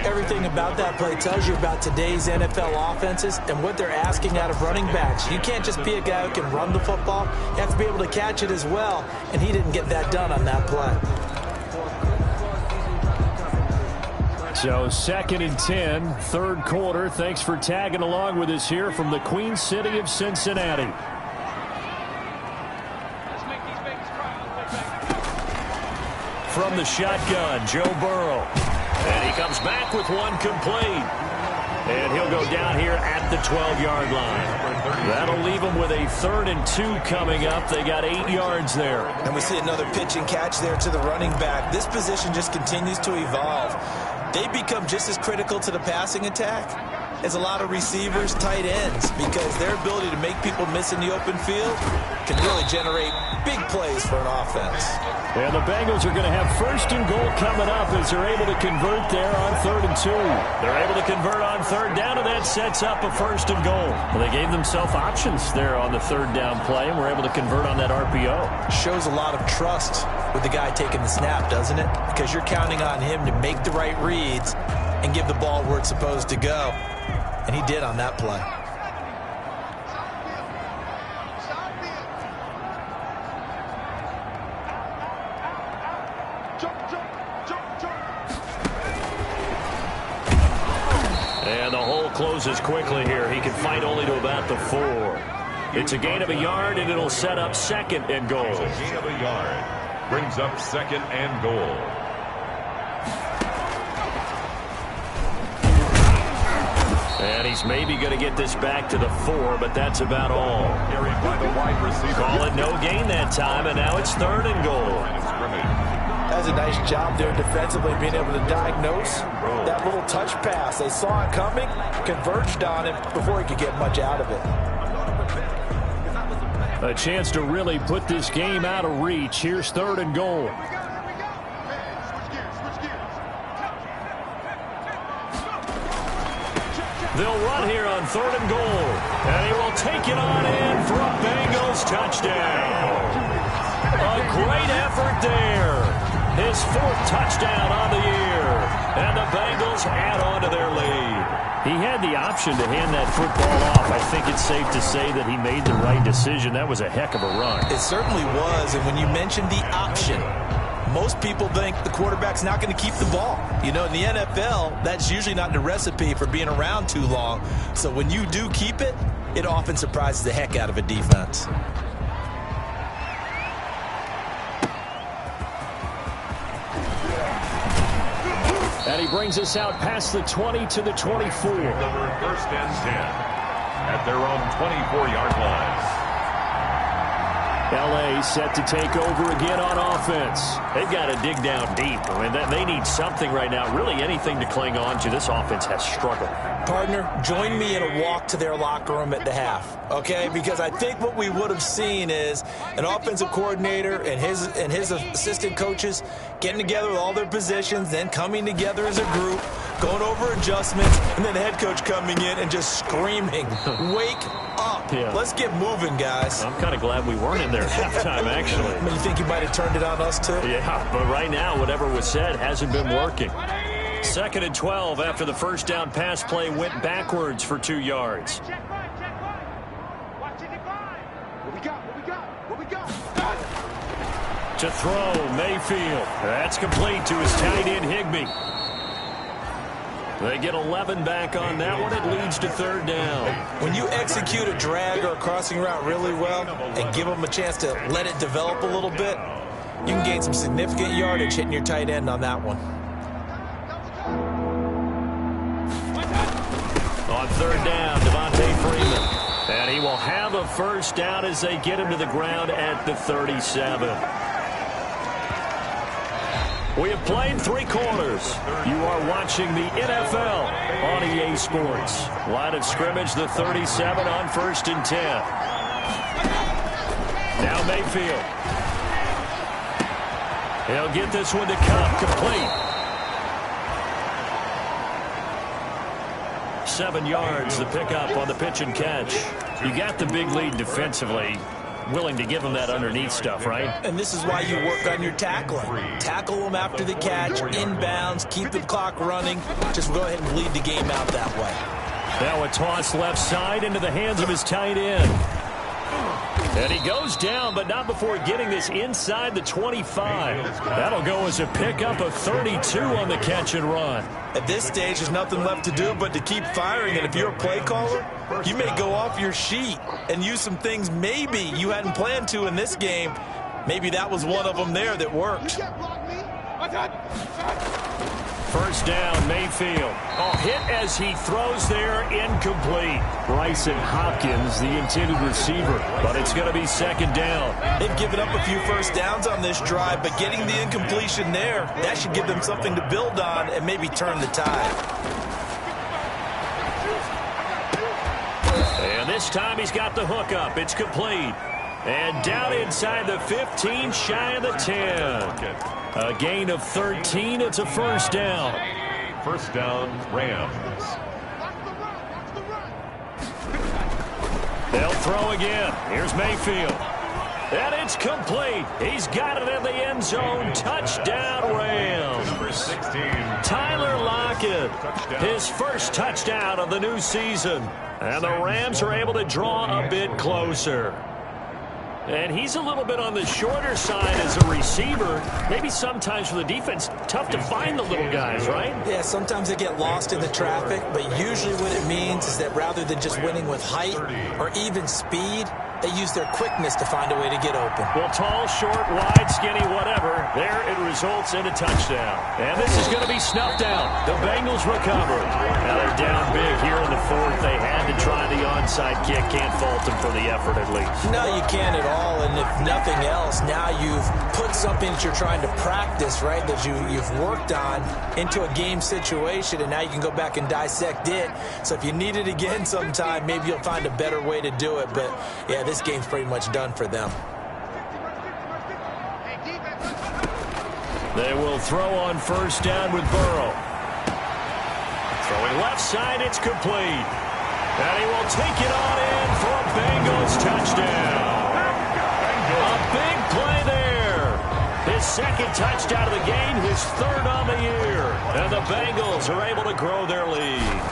[SPEAKER 4] Everything about that play tells you about today's NFL offenses and what they're asking out of running backs. You can't just be a guy who can run the football. You have to be able to catch it as well, and he didn't get that done on that play.
[SPEAKER 3] So 2nd and 10, third quarter. Thanks for tagging along with us here from the Queen City of Cincinnati. From the shotgun, Joe Burrow. And he comes back with one complete. And he'll go down here at the 12-yard line. That'll leave him with a 3rd and 2 coming up. They got 8 yards there.
[SPEAKER 4] And we see another pitch and catch there to the running back. This position just continues to evolve. They become just as critical to the passing attack as a lot of receivers, tight ends, because their ability to make people miss in the open field can really generate big plays for an offense.
[SPEAKER 3] And the Bengals are going to have 1st and goal coming up as they're able to convert there on 3rd and 2. They're able to convert on 3rd down, and that sets up a 1st and goal. Well, they gave themselves options there on the 3rd down play, and were able to convert on that RPO.
[SPEAKER 4] Shows a lot of trust with the guy taking the snap, doesn't it? Because you're counting on him to make the right reads and give the ball where it's supposed to go. And he did on that play.
[SPEAKER 3] And the hole closes quickly here. He can fight only to about the 4. It's a gain of a yard, and it'll set up 2nd and goal.
[SPEAKER 2] It's a gain of a yard. Brings up 2nd and goal.
[SPEAKER 3] And he's maybe going to get this back to the 4, but that's about all.
[SPEAKER 2] Carried by the wide receiver.
[SPEAKER 3] Call it no gain that time, and now it's 3rd and goal.
[SPEAKER 4] That's a nice job there defensively, being able to diagnose that little touch pass. They saw it coming, converged on it before he could get much out of it.
[SPEAKER 3] A chance to really put this game out of reach. Here's 3rd and goal. They'll run here on 3rd and goal. And he will take it on in for a Bengals touchdown. A great effort there. His 4th touchdown on the year. And the Bengals add on to their lead. He had the option to hand that football off. I think it's safe to say that he made the right decision. That was a heck of a run.
[SPEAKER 4] It certainly was. And when you mentioned the option, most people think the quarterback's not going to keep the ball. You know, in the NFL, that's usually not the recipe for being around too long. So when you do keep it, it often surprises the heck out of a defense.
[SPEAKER 3] And he brings us out past the 20 to the 24.
[SPEAKER 2] Over 1st and 10 at their own 24-yard line.
[SPEAKER 3] L.A. set to take over again on offense. They've got to dig down deep. I mean, they need something right now, really anything to cling on to. This offense has struggled.
[SPEAKER 4] Partner, join me in a walk to their locker room at the half, okay? Because I think what we would have seen is an offensive coordinator and his assistant coaches getting together with all their positions, then coming together as a group, going over adjustments, and then the head coach coming in and just screaming, wake up.
[SPEAKER 3] Yeah.
[SPEAKER 4] Let's get moving, guys.
[SPEAKER 3] I'm kind of glad we weren't in there at halftime, actually.
[SPEAKER 4] I mean, you think you might have turned it on us, too?
[SPEAKER 3] Yeah, but right now, whatever was said hasn't been working. 2nd and 12 after the 1st down pass play went backwards for 2 yards.
[SPEAKER 6] Check right. Watch it divide. What we got?
[SPEAKER 3] To throw, Mayfield. That's complete to his tight end, Higbee. They get 11 back on that one. It leads to 3rd down.
[SPEAKER 4] When you execute a drag or a crossing route really well and give them a chance to let it develop a little bit, you can gain some significant yardage hitting your tight end on that one.
[SPEAKER 3] On 3rd down, Devontae Freeman. And he will have a 1st down as they get him to the ground at the 37. We have played 3 quarters. You are watching the NFL on EA Sports. Line of scrimmage, the 37 on 1st and 10. Now Mayfield. He'll get this one to Cup, complete. 7 yards, the pickup on the pitch and catch. You got the big lead defensively. willing to give him that underneath stuff, right?
[SPEAKER 4] And this is why you work on your tackling. Tackle them after the catch, inbounds, keep the clock running. Just go ahead and lead the game out that way.
[SPEAKER 3] Now a toss left side into the hands of his tight end. And he goes down, but not before getting this inside the 25. That'll go as a pickup of 32 on the catch and run.
[SPEAKER 4] At this stage, there's nothing left to do but to keep firing. And if you're a play caller, you may go off your sheet and use some things maybe you hadn't planned to in this game. Maybe that was one of them there that worked.
[SPEAKER 3] First down, Mayfield. Oh, hit as he throws there, incomplete. Bryson Hopkins, the intended receiver, but it's going to be second down.
[SPEAKER 4] They've given up a few first downs on this drive, but getting the incompletion there, that should give them something to build on and maybe turn the tide.
[SPEAKER 3] And this time he's got the hook up. It's complete. And down inside the 15, shy of the 10. A gain of 13. It's a first down.
[SPEAKER 2] First down, Rams.
[SPEAKER 3] They'll throw again. Here's Mayfield. And it's complete. He's got it in the end zone. Touchdown, Rams.
[SPEAKER 2] Number 16.
[SPEAKER 3] Tyler Lockett, his first touchdown of the new season. And the Rams are able to draw a bit closer. And he's a little bit on the shorter side as a receiver. Maybe sometimes for the defense, tough to find the little guys, right?
[SPEAKER 4] Yeah, sometimes they get lost in the traffic, but usually what it means is that rather than just winning with height or even speed, they use their quickness to find a way to get open.
[SPEAKER 3] Well, tall, short, wide, skinny, whatever. There it results in a touchdown. And this is going to be snuffed out. The Bengals recover. Now they're down big here in the fourth. They had to try the onside kick. Can't fault them for the effort at least.
[SPEAKER 4] No, you can't at all. And if nothing else, now you've put something that you're trying to practice, right, that you've worked on into a game situation, and now you can go back and dissect it. So if you need it again sometime, maybe you'll find a better way to do it. But, yeah, this game's pretty much done for them.
[SPEAKER 3] They will throw on first down with Burrow. Throwing left side, it's complete. And he will take it on in for a Bengals touchdown. A big play there. His second touchdown of the game, his third on the year. And the Bengals are able to grow their lead.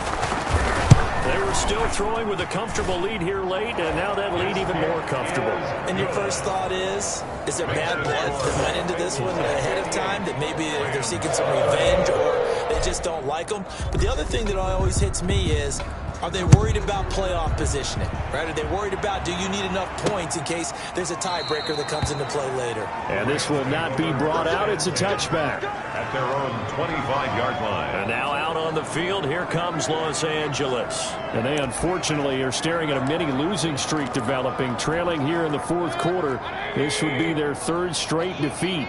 [SPEAKER 3] They were still throwing with a comfortable lead here late, and now that lead even more comfortable.
[SPEAKER 4] And your first thought is there bad blood that went into this one ahead of time, that maybe they're seeking some revenge or they just don't like them? But the other thing that always hits me is, are they worried about playoff positioning? Right? Are they worried about, do you need enough points in case there's a tiebreaker that comes into play later?
[SPEAKER 3] And this will not be brought out. It's a touchback.
[SPEAKER 2] At their own 25-yard line.
[SPEAKER 3] And now out on the field, here comes Los Angeles. And they unfortunately are staring at a mini losing streak developing, trailing here in the fourth quarter. This would be their third straight defeat.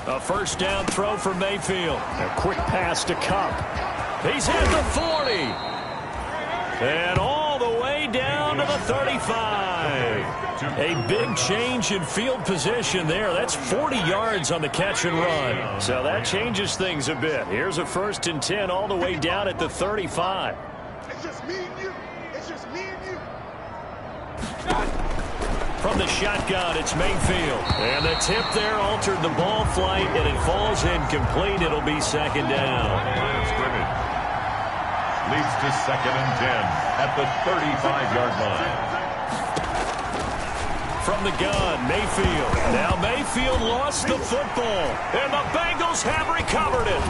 [SPEAKER 3] A first down throw for Mayfield. A quick pass to Kupp. He's at the 40. And all the way down to the 35. A big change in field position there. That's 40 yards on the catch and run. So that changes things a bit. Here's a 1st and 10 all the way down at the 35.
[SPEAKER 6] It's just me and you. It's just me and you.
[SPEAKER 3] From the shotgun, it's Mayfield. And the tip there altered the ball flight, and it falls incomplete. It'll be second down.
[SPEAKER 2] Line of scrimmage. Leads to 2nd and 10 at the 35-yard line.
[SPEAKER 3] From the gun, Mayfield. Now Mayfield lost the football, and the Bengals have recovered it.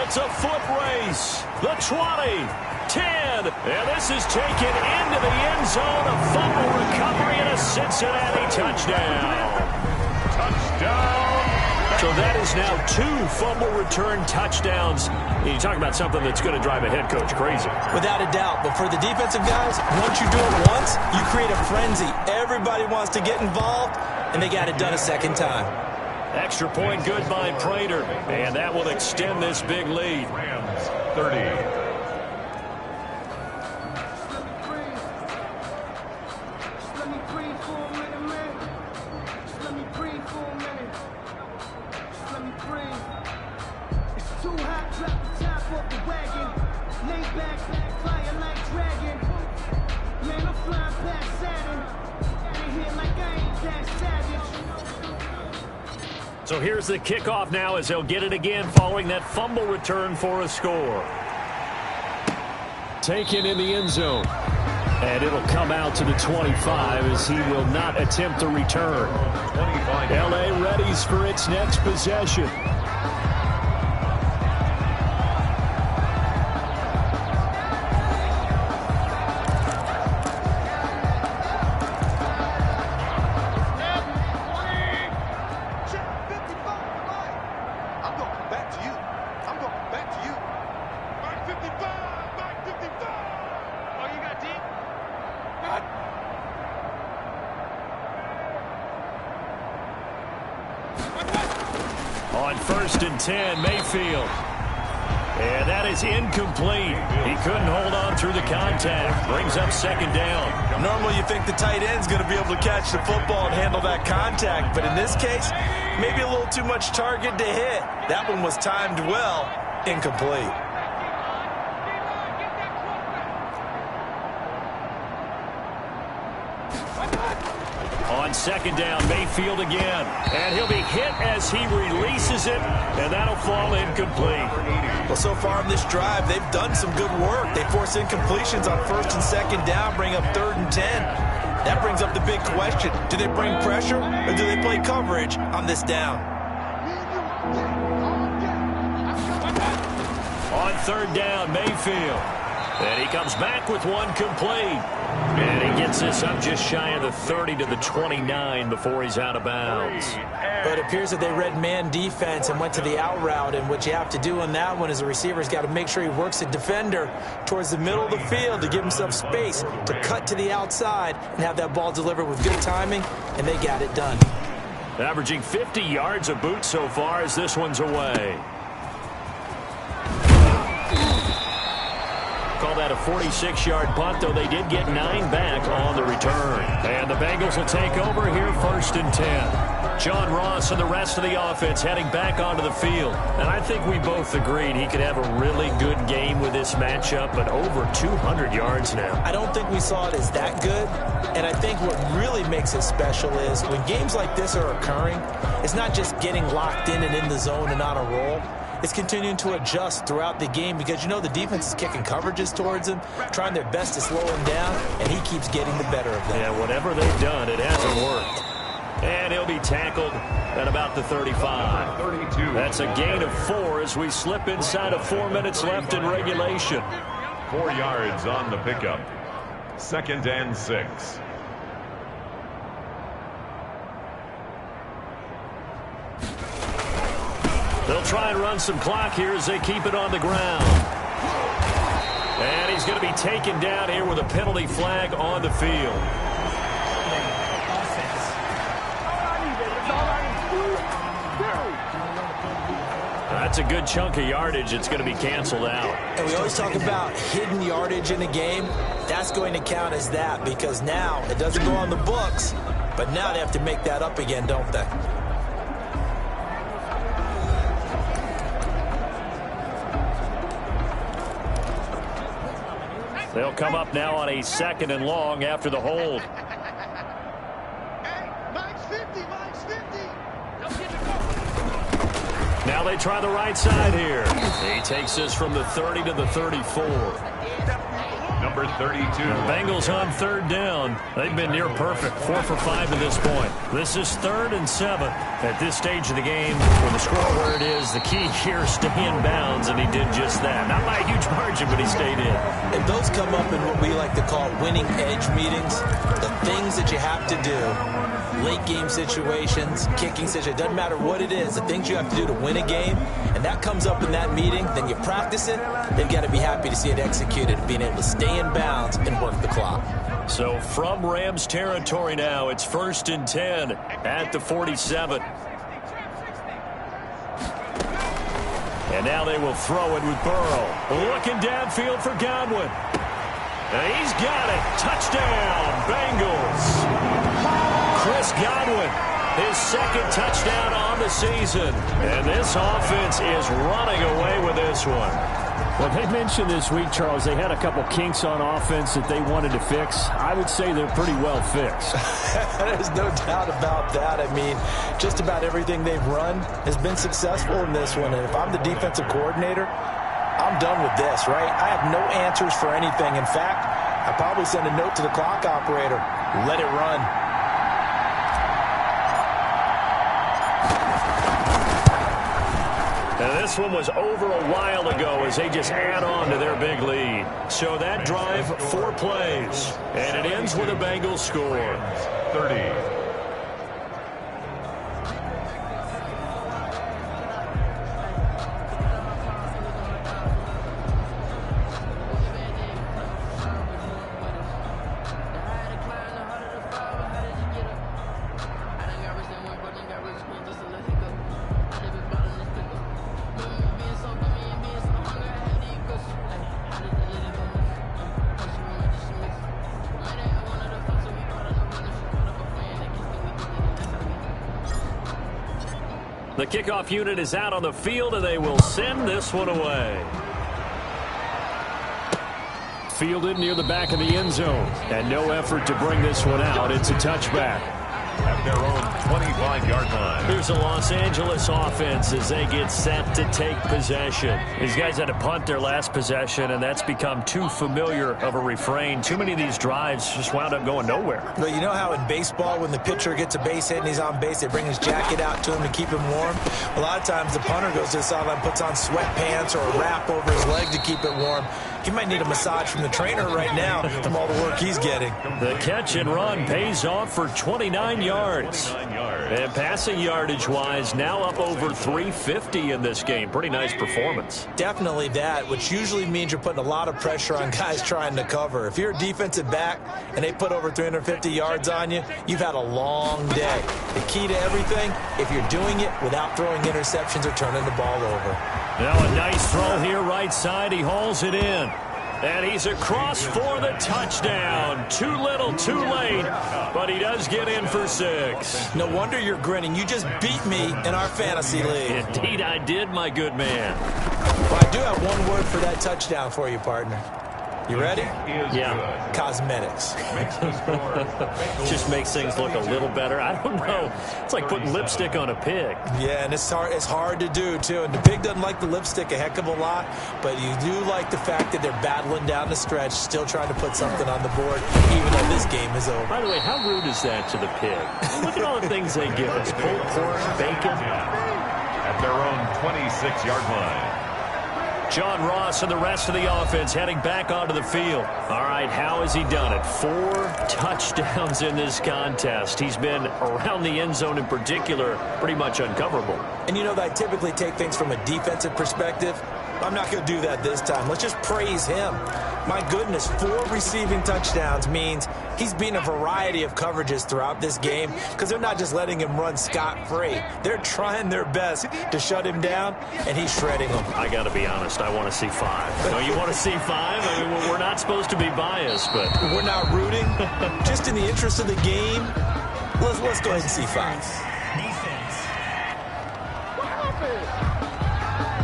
[SPEAKER 3] It's a foot race. The 20, 10, and this is taken into the end zone. A fumble recovery and a Cincinnati touchdown.
[SPEAKER 2] Touchdown.
[SPEAKER 3] So that is now 2 fumble return touchdowns. You talk about something that's going to drive a head coach crazy.
[SPEAKER 4] Without a doubt. But for the defensive guys, once you do it once, you create a frenzy. Everybody wants to get involved, and they got it done a second time.
[SPEAKER 3] Extra point good by Prater, and that will extend this big lead.
[SPEAKER 2] Rams 30.
[SPEAKER 3] So here's the kickoff now as they'll get it again following that fumble return for a score. Taken in the end zone. And it'll come out to the 25 as he will not attempt to return. L.A. readies for its next possession. On 1st and 10, Mayfield. And that is incomplete. He couldn't hold on through the contact. Brings up 2nd down.
[SPEAKER 4] Normally you think the tight end's going to be able to catch the football and handle that contact. But in this case, maybe a little too much target to hit. That one was timed well. Incomplete.
[SPEAKER 3] On 2nd down, Mayfield again. And he'll be hit as he releases it, and that'll fall incomplete.
[SPEAKER 4] Well, so far in this drive, they've done some good work. They force incompletions on 1st and 2nd down, bring up 3rd and 10. That brings up the big question. Do they bring pressure, or do they play coverage on this down?
[SPEAKER 3] On 3rd down, Mayfield. And he comes back with one complete. And he gets this up just shy of the 30 to the 29 before he's out of bounds.
[SPEAKER 4] But it appears that they read man defense and went to the out route. And what you have to do on that one is the receiver's got to make sure he works the defender towards the middle of the field to give himself space to cut to the outside and have that ball delivered with good timing. And they got it done.
[SPEAKER 3] Averaging 50 yards a boot so far as this one's away. Call that a 46-yard punt, though they did get 9 back on the return. And the Bengals will take over here 1st and 10. John Ross and the rest of the offense heading back onto the field. And I think we both agreed he could have a really good game with this matchup, but over 200 yards now.
[SPEAKER 4] I don't think we saw it as that good. And I think what really makes it special is when games like this are occurring, it's not just getting locked in and in the zone and on a roll. It's continuing to adjust throughout the game because, you know, the defense is kicking coverages towards him, trying their best to slow him down, and he keeps getting the better of them.
[SPEAKER 3] Yeah, whatever they've done, it hasn't worked. And he'll be tackled at about the 35.
[SPEAKER 2] 32.
[SPEAKER 3] That's a gain of 4 as we slip inside of 4 minutes left in regulation.
[SPEAKER 2] 4 yards on the pickup. 2nd and 6.
[SPEAKER 3] They'll try and run some clock here as they keep it on the ground. And he's going to be taken down here with a penalty flag on the field. That's a good chunk of yardage. It's going to be canceled out.
[SPEAKER 4] And we always talk about hidden yardage in a game. That's going to count as that because now it doesn't go on the books, but now they have to make that up again, don't they?
[SPEAKER 3] They'll come up now on a 2nd and long after the hold.
[SPEAKER 6] Hey, mine's 50, mine's 50.
[SPEAKER 3] Now they try the right side here. He takes this from the 30 to the 34.
[SPEAKER 2] Number 32.
[SPEAKER 3] Bengals on 3rd down. They've been near perfect, 4 for 5 to this point. This is 3rd and 7 at this stage of the game. With the score where it is, the key here, stay in bounds, and he did just that. Not by a huge margin, but he stayed in.
[SPEAKER 4] And those come up in what we like to call winning edge meetings. The things that you have to do, late game situations, kicking situations, doesn't matter what it is, the things you have to do to win a game, and that comes up in that meeting, then you practice it, they've got to be happy to see it executed, being able to stay in bounds and work the clock.
[SPEAKER 3] So from Rams territory now, it's 1st and 10 at the 47. And now they will throw it with Burrow. Looking downfield for Godwin. And he's got it. Touchdown, Bengals. Chris Godwin, his 2nd touchdown on the season. And this offense is running away with this one. Well, they mentioned this week, Charles, they had a couple kinks on offense that they wanted to fix. I would say they're pretty well fixed.
[SPEAKER 4] There's no doubt about that. I mean, just about everything they've run has been successful in this one. And if I'm the defensive coordinator, I'm done with this, right? I have no answers for anything. In fact, I probably send a note to the clock operator. Let it run.
[SPEAKER 3] Now, this one was over a while ago as they just add on to their big lead. So that drive, 4 plays. And it ends with a Bengals score.
[SPEAKER 2] 30.
[SPEAKER 3] The kickoff unit is out on the field, and they will send this one away. Fielded near the back of the end zone, and no effort to bring this one out. It's a touchback.
[SPEAKER 2] At their own 25-yard line.
[SPEAKER 3] Here's a Los Angeles offense as they get set to take possession. These guys had to punt their last possession, and that's become too familiar of a refrain. Too many of these drives just wound up going nowhere.
[SPEAKER 4] Well, you know how in baseball when the pitcher gets a base hit and he's on base, they bring his jacket out to him to keep him warm? A lot of times the punter goes to the sideline, puts on sweatpants or a wrap over his leg to keep it warm. He might need a massage from the trainer right now from all the work he's getting.
[SPEAKER 3] The catch and run pays off for 29 yards. And passing yardage-wise, now up over 350 in this game. Pretty nice performance.
[SPEAKER 4] Definitely that, which usually means you're putting a lot of pressure on guys trying to cover. If you're a defensive back and they put over 350 yards on you, you've had a long day. The key to everything, if you're doing it without throwing interceptions or turning the ball over.
[SPEAKER 3] Now a nice throw here right side. He hauls it in. And he's across for the touchdown. Too little, too late, but he does get in for 6.
[SPEAKER 4] No wonder you're grinning. You just beat me in our fantasy league.
[SPEAKER 3] Indeed I did, my good man.
[SPEAKER 4] Well, I do have one word for that touchdown for you, partner. You ready?
[SPEAKER 3] Yeah.
[SPEAKER 4] Cosmetics.
[SPEAKER 3] Just makes things look a little better. I don't know. It's like putting lipstick on a pig.
[SPEAKER 4] Yeah, and it's hard to do, too. And the pig doesn't like the lipstick a heck of a lot, but you do like the fact that they're battling down the stretch, still trying to put something on the board, even though this game is over.
[SPEAKER 3] By the way, how rude is that to the pig? Look at all the things they give us. Pulled pork, bacon.
[SPEAKER 2] At their own 26-yard line.
[SPEAKER 3] John Ross and the rest of the offense heading back onto the field. All right, how has he done it? 4 touchdowns in this contest. He's been around the end zone in particular, pretty much uncoverable.
[SPEAKER 4] And you know that I typically take things from a defensive perspective. I'm not going to do that this time. Let's just praise him. My goodness, 4 receiving touchdowns means he's been a variety of coverages throughout this game because they're not just letting him run scot-free. They're trying their best to shut him down, and he's shredding them.
[SPEAKER 3] I got to be honest, I want to see 5. No, you want to see 5? I mean, we're not supposed to be biased, but...
[SPEAKER 4] We're not rooting. Just in the interest of the game, let's go ahead and see 5.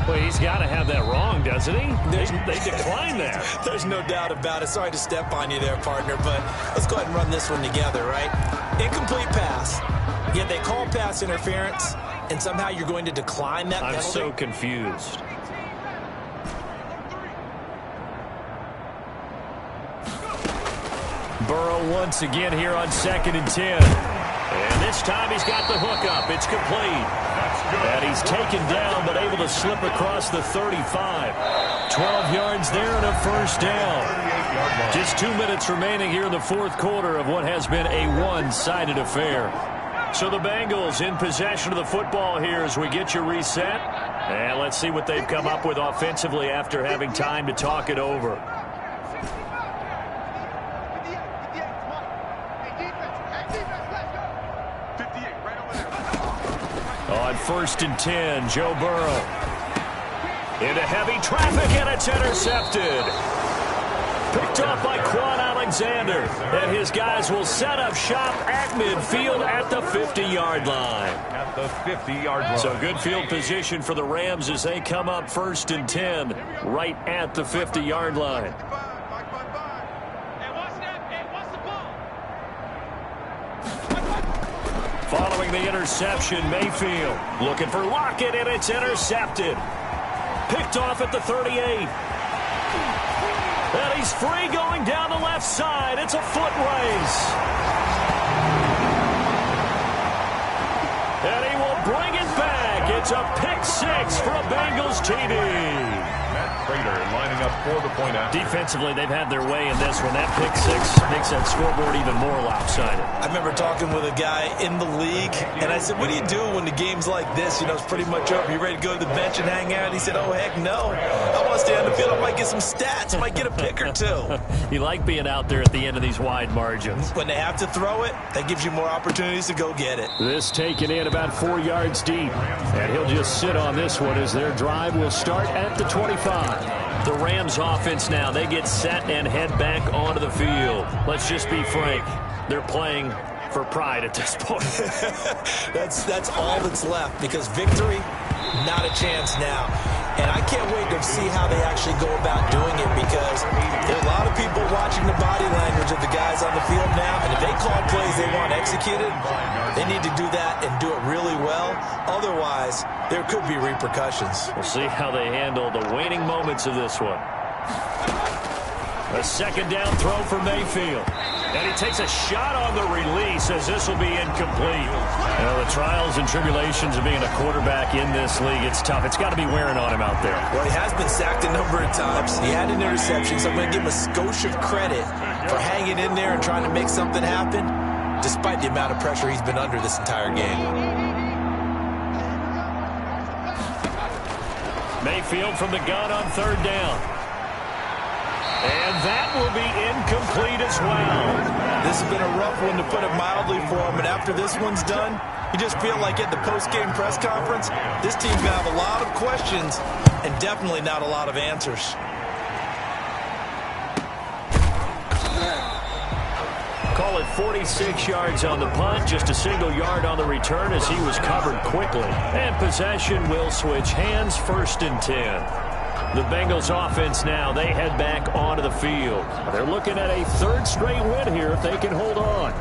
[SPEAKER 3] Well, he's got to have that wrong, doesn't he? They declined that.
[SPEAKER 4] There's no doubt about it. Sorry to step on you there, partner, but let's go ahead and run this one together, right? Incomplete pass. Yet they call pass interference, and somehow you're going to decline that penalty?
[SPEAKER 3] I'm so confused. Burrow once again here on 2nd and 10. And this time he's got the hook up. It's complete. And he's taken down, but able to slip across the 35. 12 yards there and a first down. Just 2 minutes remaining here in the 4th quarter of what has been a one-sided affair. So the Bengals in possession of the football here as we get you reset. And let's see what they've come up with offensively after having time to talk it over. On 1st and 10, Joe Burrow. Into heavy traffic, and it's intercepted. Picked off by Quan Alexander. Alexander. And his guys will set up shop at midfield at the 50-yard line.
[SPEAKER 2] At the 50-yard line.
[SPEAKER 3] So good field position for the Rams as they come up 1st and 10 right at the 50-yard line. Following the interception, Mayfield looking for Lockett, and it's intercepted. Picked off at the 38. And he's free going down the left side. It's a foot race. And he will bring it back. It's a pick six for a Bengals TD.
[SPEAKER 2] Prater lining up for the point after.
[SPEAKER 3] Defensively, they've had their way in this one. That pick six makes that scoreboard even more lopsided.
[SPEAKER 4] I remember talking with a guy in the league, and I said, what do you do when the game's like this? You know, it's pretty much over. You ready to go to the bench and hang out? He said, oh, heck no. I want to stay on the field. I might get some stats. I might get a pick or two.
[SPEAKER 3] You like being out there at the end of these wide margins.
[SPEAKER 4] When they have to throw it, that gives you more opportunities to go get it.
[SPEAKER 3] This taken in about 4 yards deep. And he'll just sit on this one as their drive will start at the 25. The Rams offense now, they get set and head back onto the field. Let's just be frank, they're playing for pride at this point.
[SPEAKER 4] That's all that's left, because victory, not a chance now. And I can't wait to see how they actually go about doing it, because there are a lot of people watching the body language of the guys on the field now, and if they call plays they want executed, they need to do that and do it really well. Otherwise, there could be repercussions.
[SPEAKER 3] We'll see how they handle the waning moments of this one. A second down throw for Mayfield. And he takes a shot on the release as this will be incomplete. You know, the trials and tribulations of being a quarterback in this league, it's tough. It's got to be wearing on him out there.
[SPEAKER 4] Well, he has been sacked a number of times. He had an interception, so I'm going to give him a skosh of credit for hanging in there and trying to make something happen, despite the amount of pressure he's been under this entire game.
[SPEAKER 3] Mayfield from the gun on third down. And that will be incomplete as well.
[SPEAKER 4] This has been a rough one, to put it mildly, for him. And after this one's done, you just feel like at the post-game press conference, this team's going to have a lot of questions and definitely not a lot of answers.
[SPEAKER 3] Call it 46 yards on the punt, just a single yard on the return as he was covered quickly. And possession will switch hands, 1st and 10. The Bengals offense now, they head back onto the field. They're looking at a 3rd straight win here if they can hold on.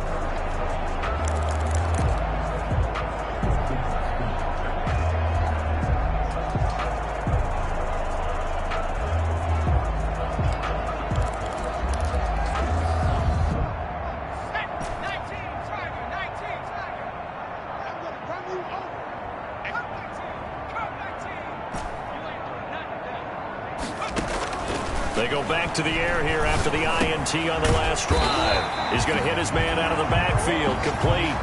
[SPEAKER 3] They go back to the air here after the INT on the last drive. He's going to hit his man out of the backfield. Complete.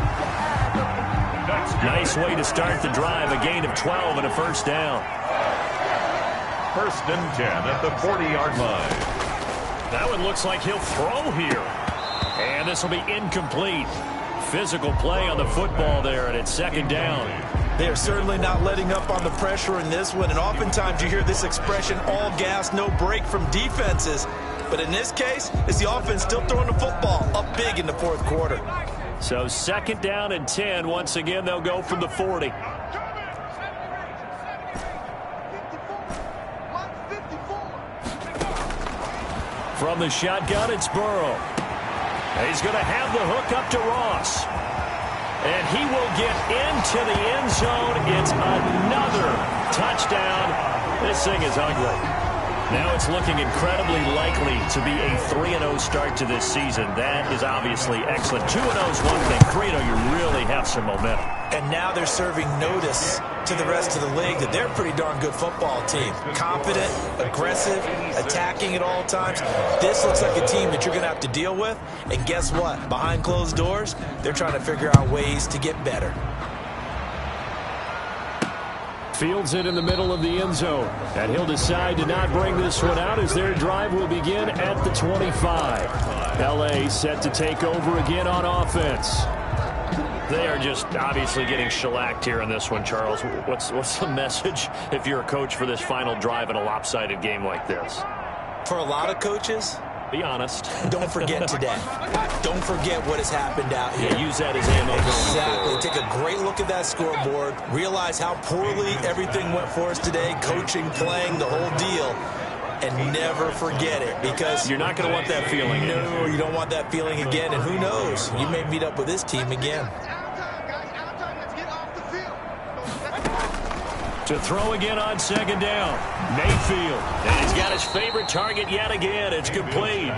[SPEAKER 3] Nice way to start the drive. A gain of 12 and a 1st down.
[SPEAKER 2] 1st and 10 at the 40-yard line.
[SPEAKER 3] That one looks like he'll throw here. And this will be incomplete. Physical play on the football there, and it's 2nd down.
[SPEAKER 4] They are certainly not letting up on the pressure in this one, and oftentimes you hear this expression, all gas, no break, from defenses. But in this case, it's the offense still throwing the football up big in the 4th quarter.
[SPEAKER 3] So 2nd down and 10. Once again, they'll go from the 40. From the shotgun, it's Burrow. He's going to have the hook up to Ross. And he will get into the end zone. It's another touchdown. This thing is ugly. Now it's looking incredibly likely to be a 3-0 start to this season. That is obviously excellent. 2-0 is one thing. 3-0, you really have some momentum.
[SPEAKER 4] And now they're serving notice to the rest of the league that they're a pretty darn good football team. Confident, aggressive, attacking at all times. This looks like a team that you're going to have to deal with. And guess what? Behind closed doors, they're trying to figure out ways to get better.
[SPEAKER 3] Fields it in the middle of the end zone. And he'll decide to not bring this one out as their drive will begin at the 25. L.A. set to take over again on offense. They are just obviously getting shellacked here in this one, Charles. What's the message if you're a coach for this final drive in a lopsided game like this?
[SPEAKER 4] For a lot of coaches,
[SPEAKER 3] Be honest.
[SPEAKER 4] Don't forget today. Don't forget what has happened out here.
[SPEAKER 3] Yeah, use that as ammo going
[SPEAKER 4] Exactly.
[SPEAKER 3] forward.
[SPEAKER 4] Take a great look at that scoreboard. Realize how poorly everything went for us today. Coaching, playing, the whole deal. And never forget it, because
[SPEAKER 3] you're not going to want that feeling again.
[SPEAKER 4] No, you don't want that feeling again. And who knows? You may meet up with this team again.
[SPEAKER 3] To throw again on second down. Mayfield. And he's got his favorite target yet again. It's complete.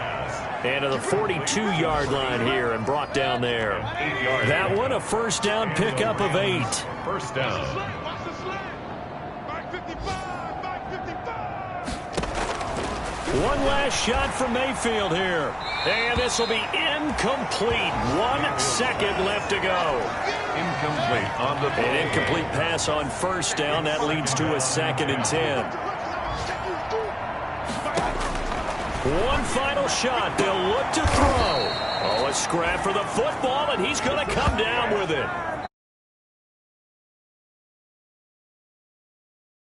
[SPEAKER 3] And to the 42-yard line here and brought down there. That one a first down pickup of 8.
[SPEAKER 2] First down.
[SPEAKER 3] One last shot from Mayfield here. And this will be incomplete. 1 second left to go.
[SPEAKER 2] Incomplete on the
[SPEAKER 3] An incomplete pass on first down. That leads to a 2nd and 10. One final shot. They'll look to throw. Oh, a scrap for the football, and he's going to come down with it.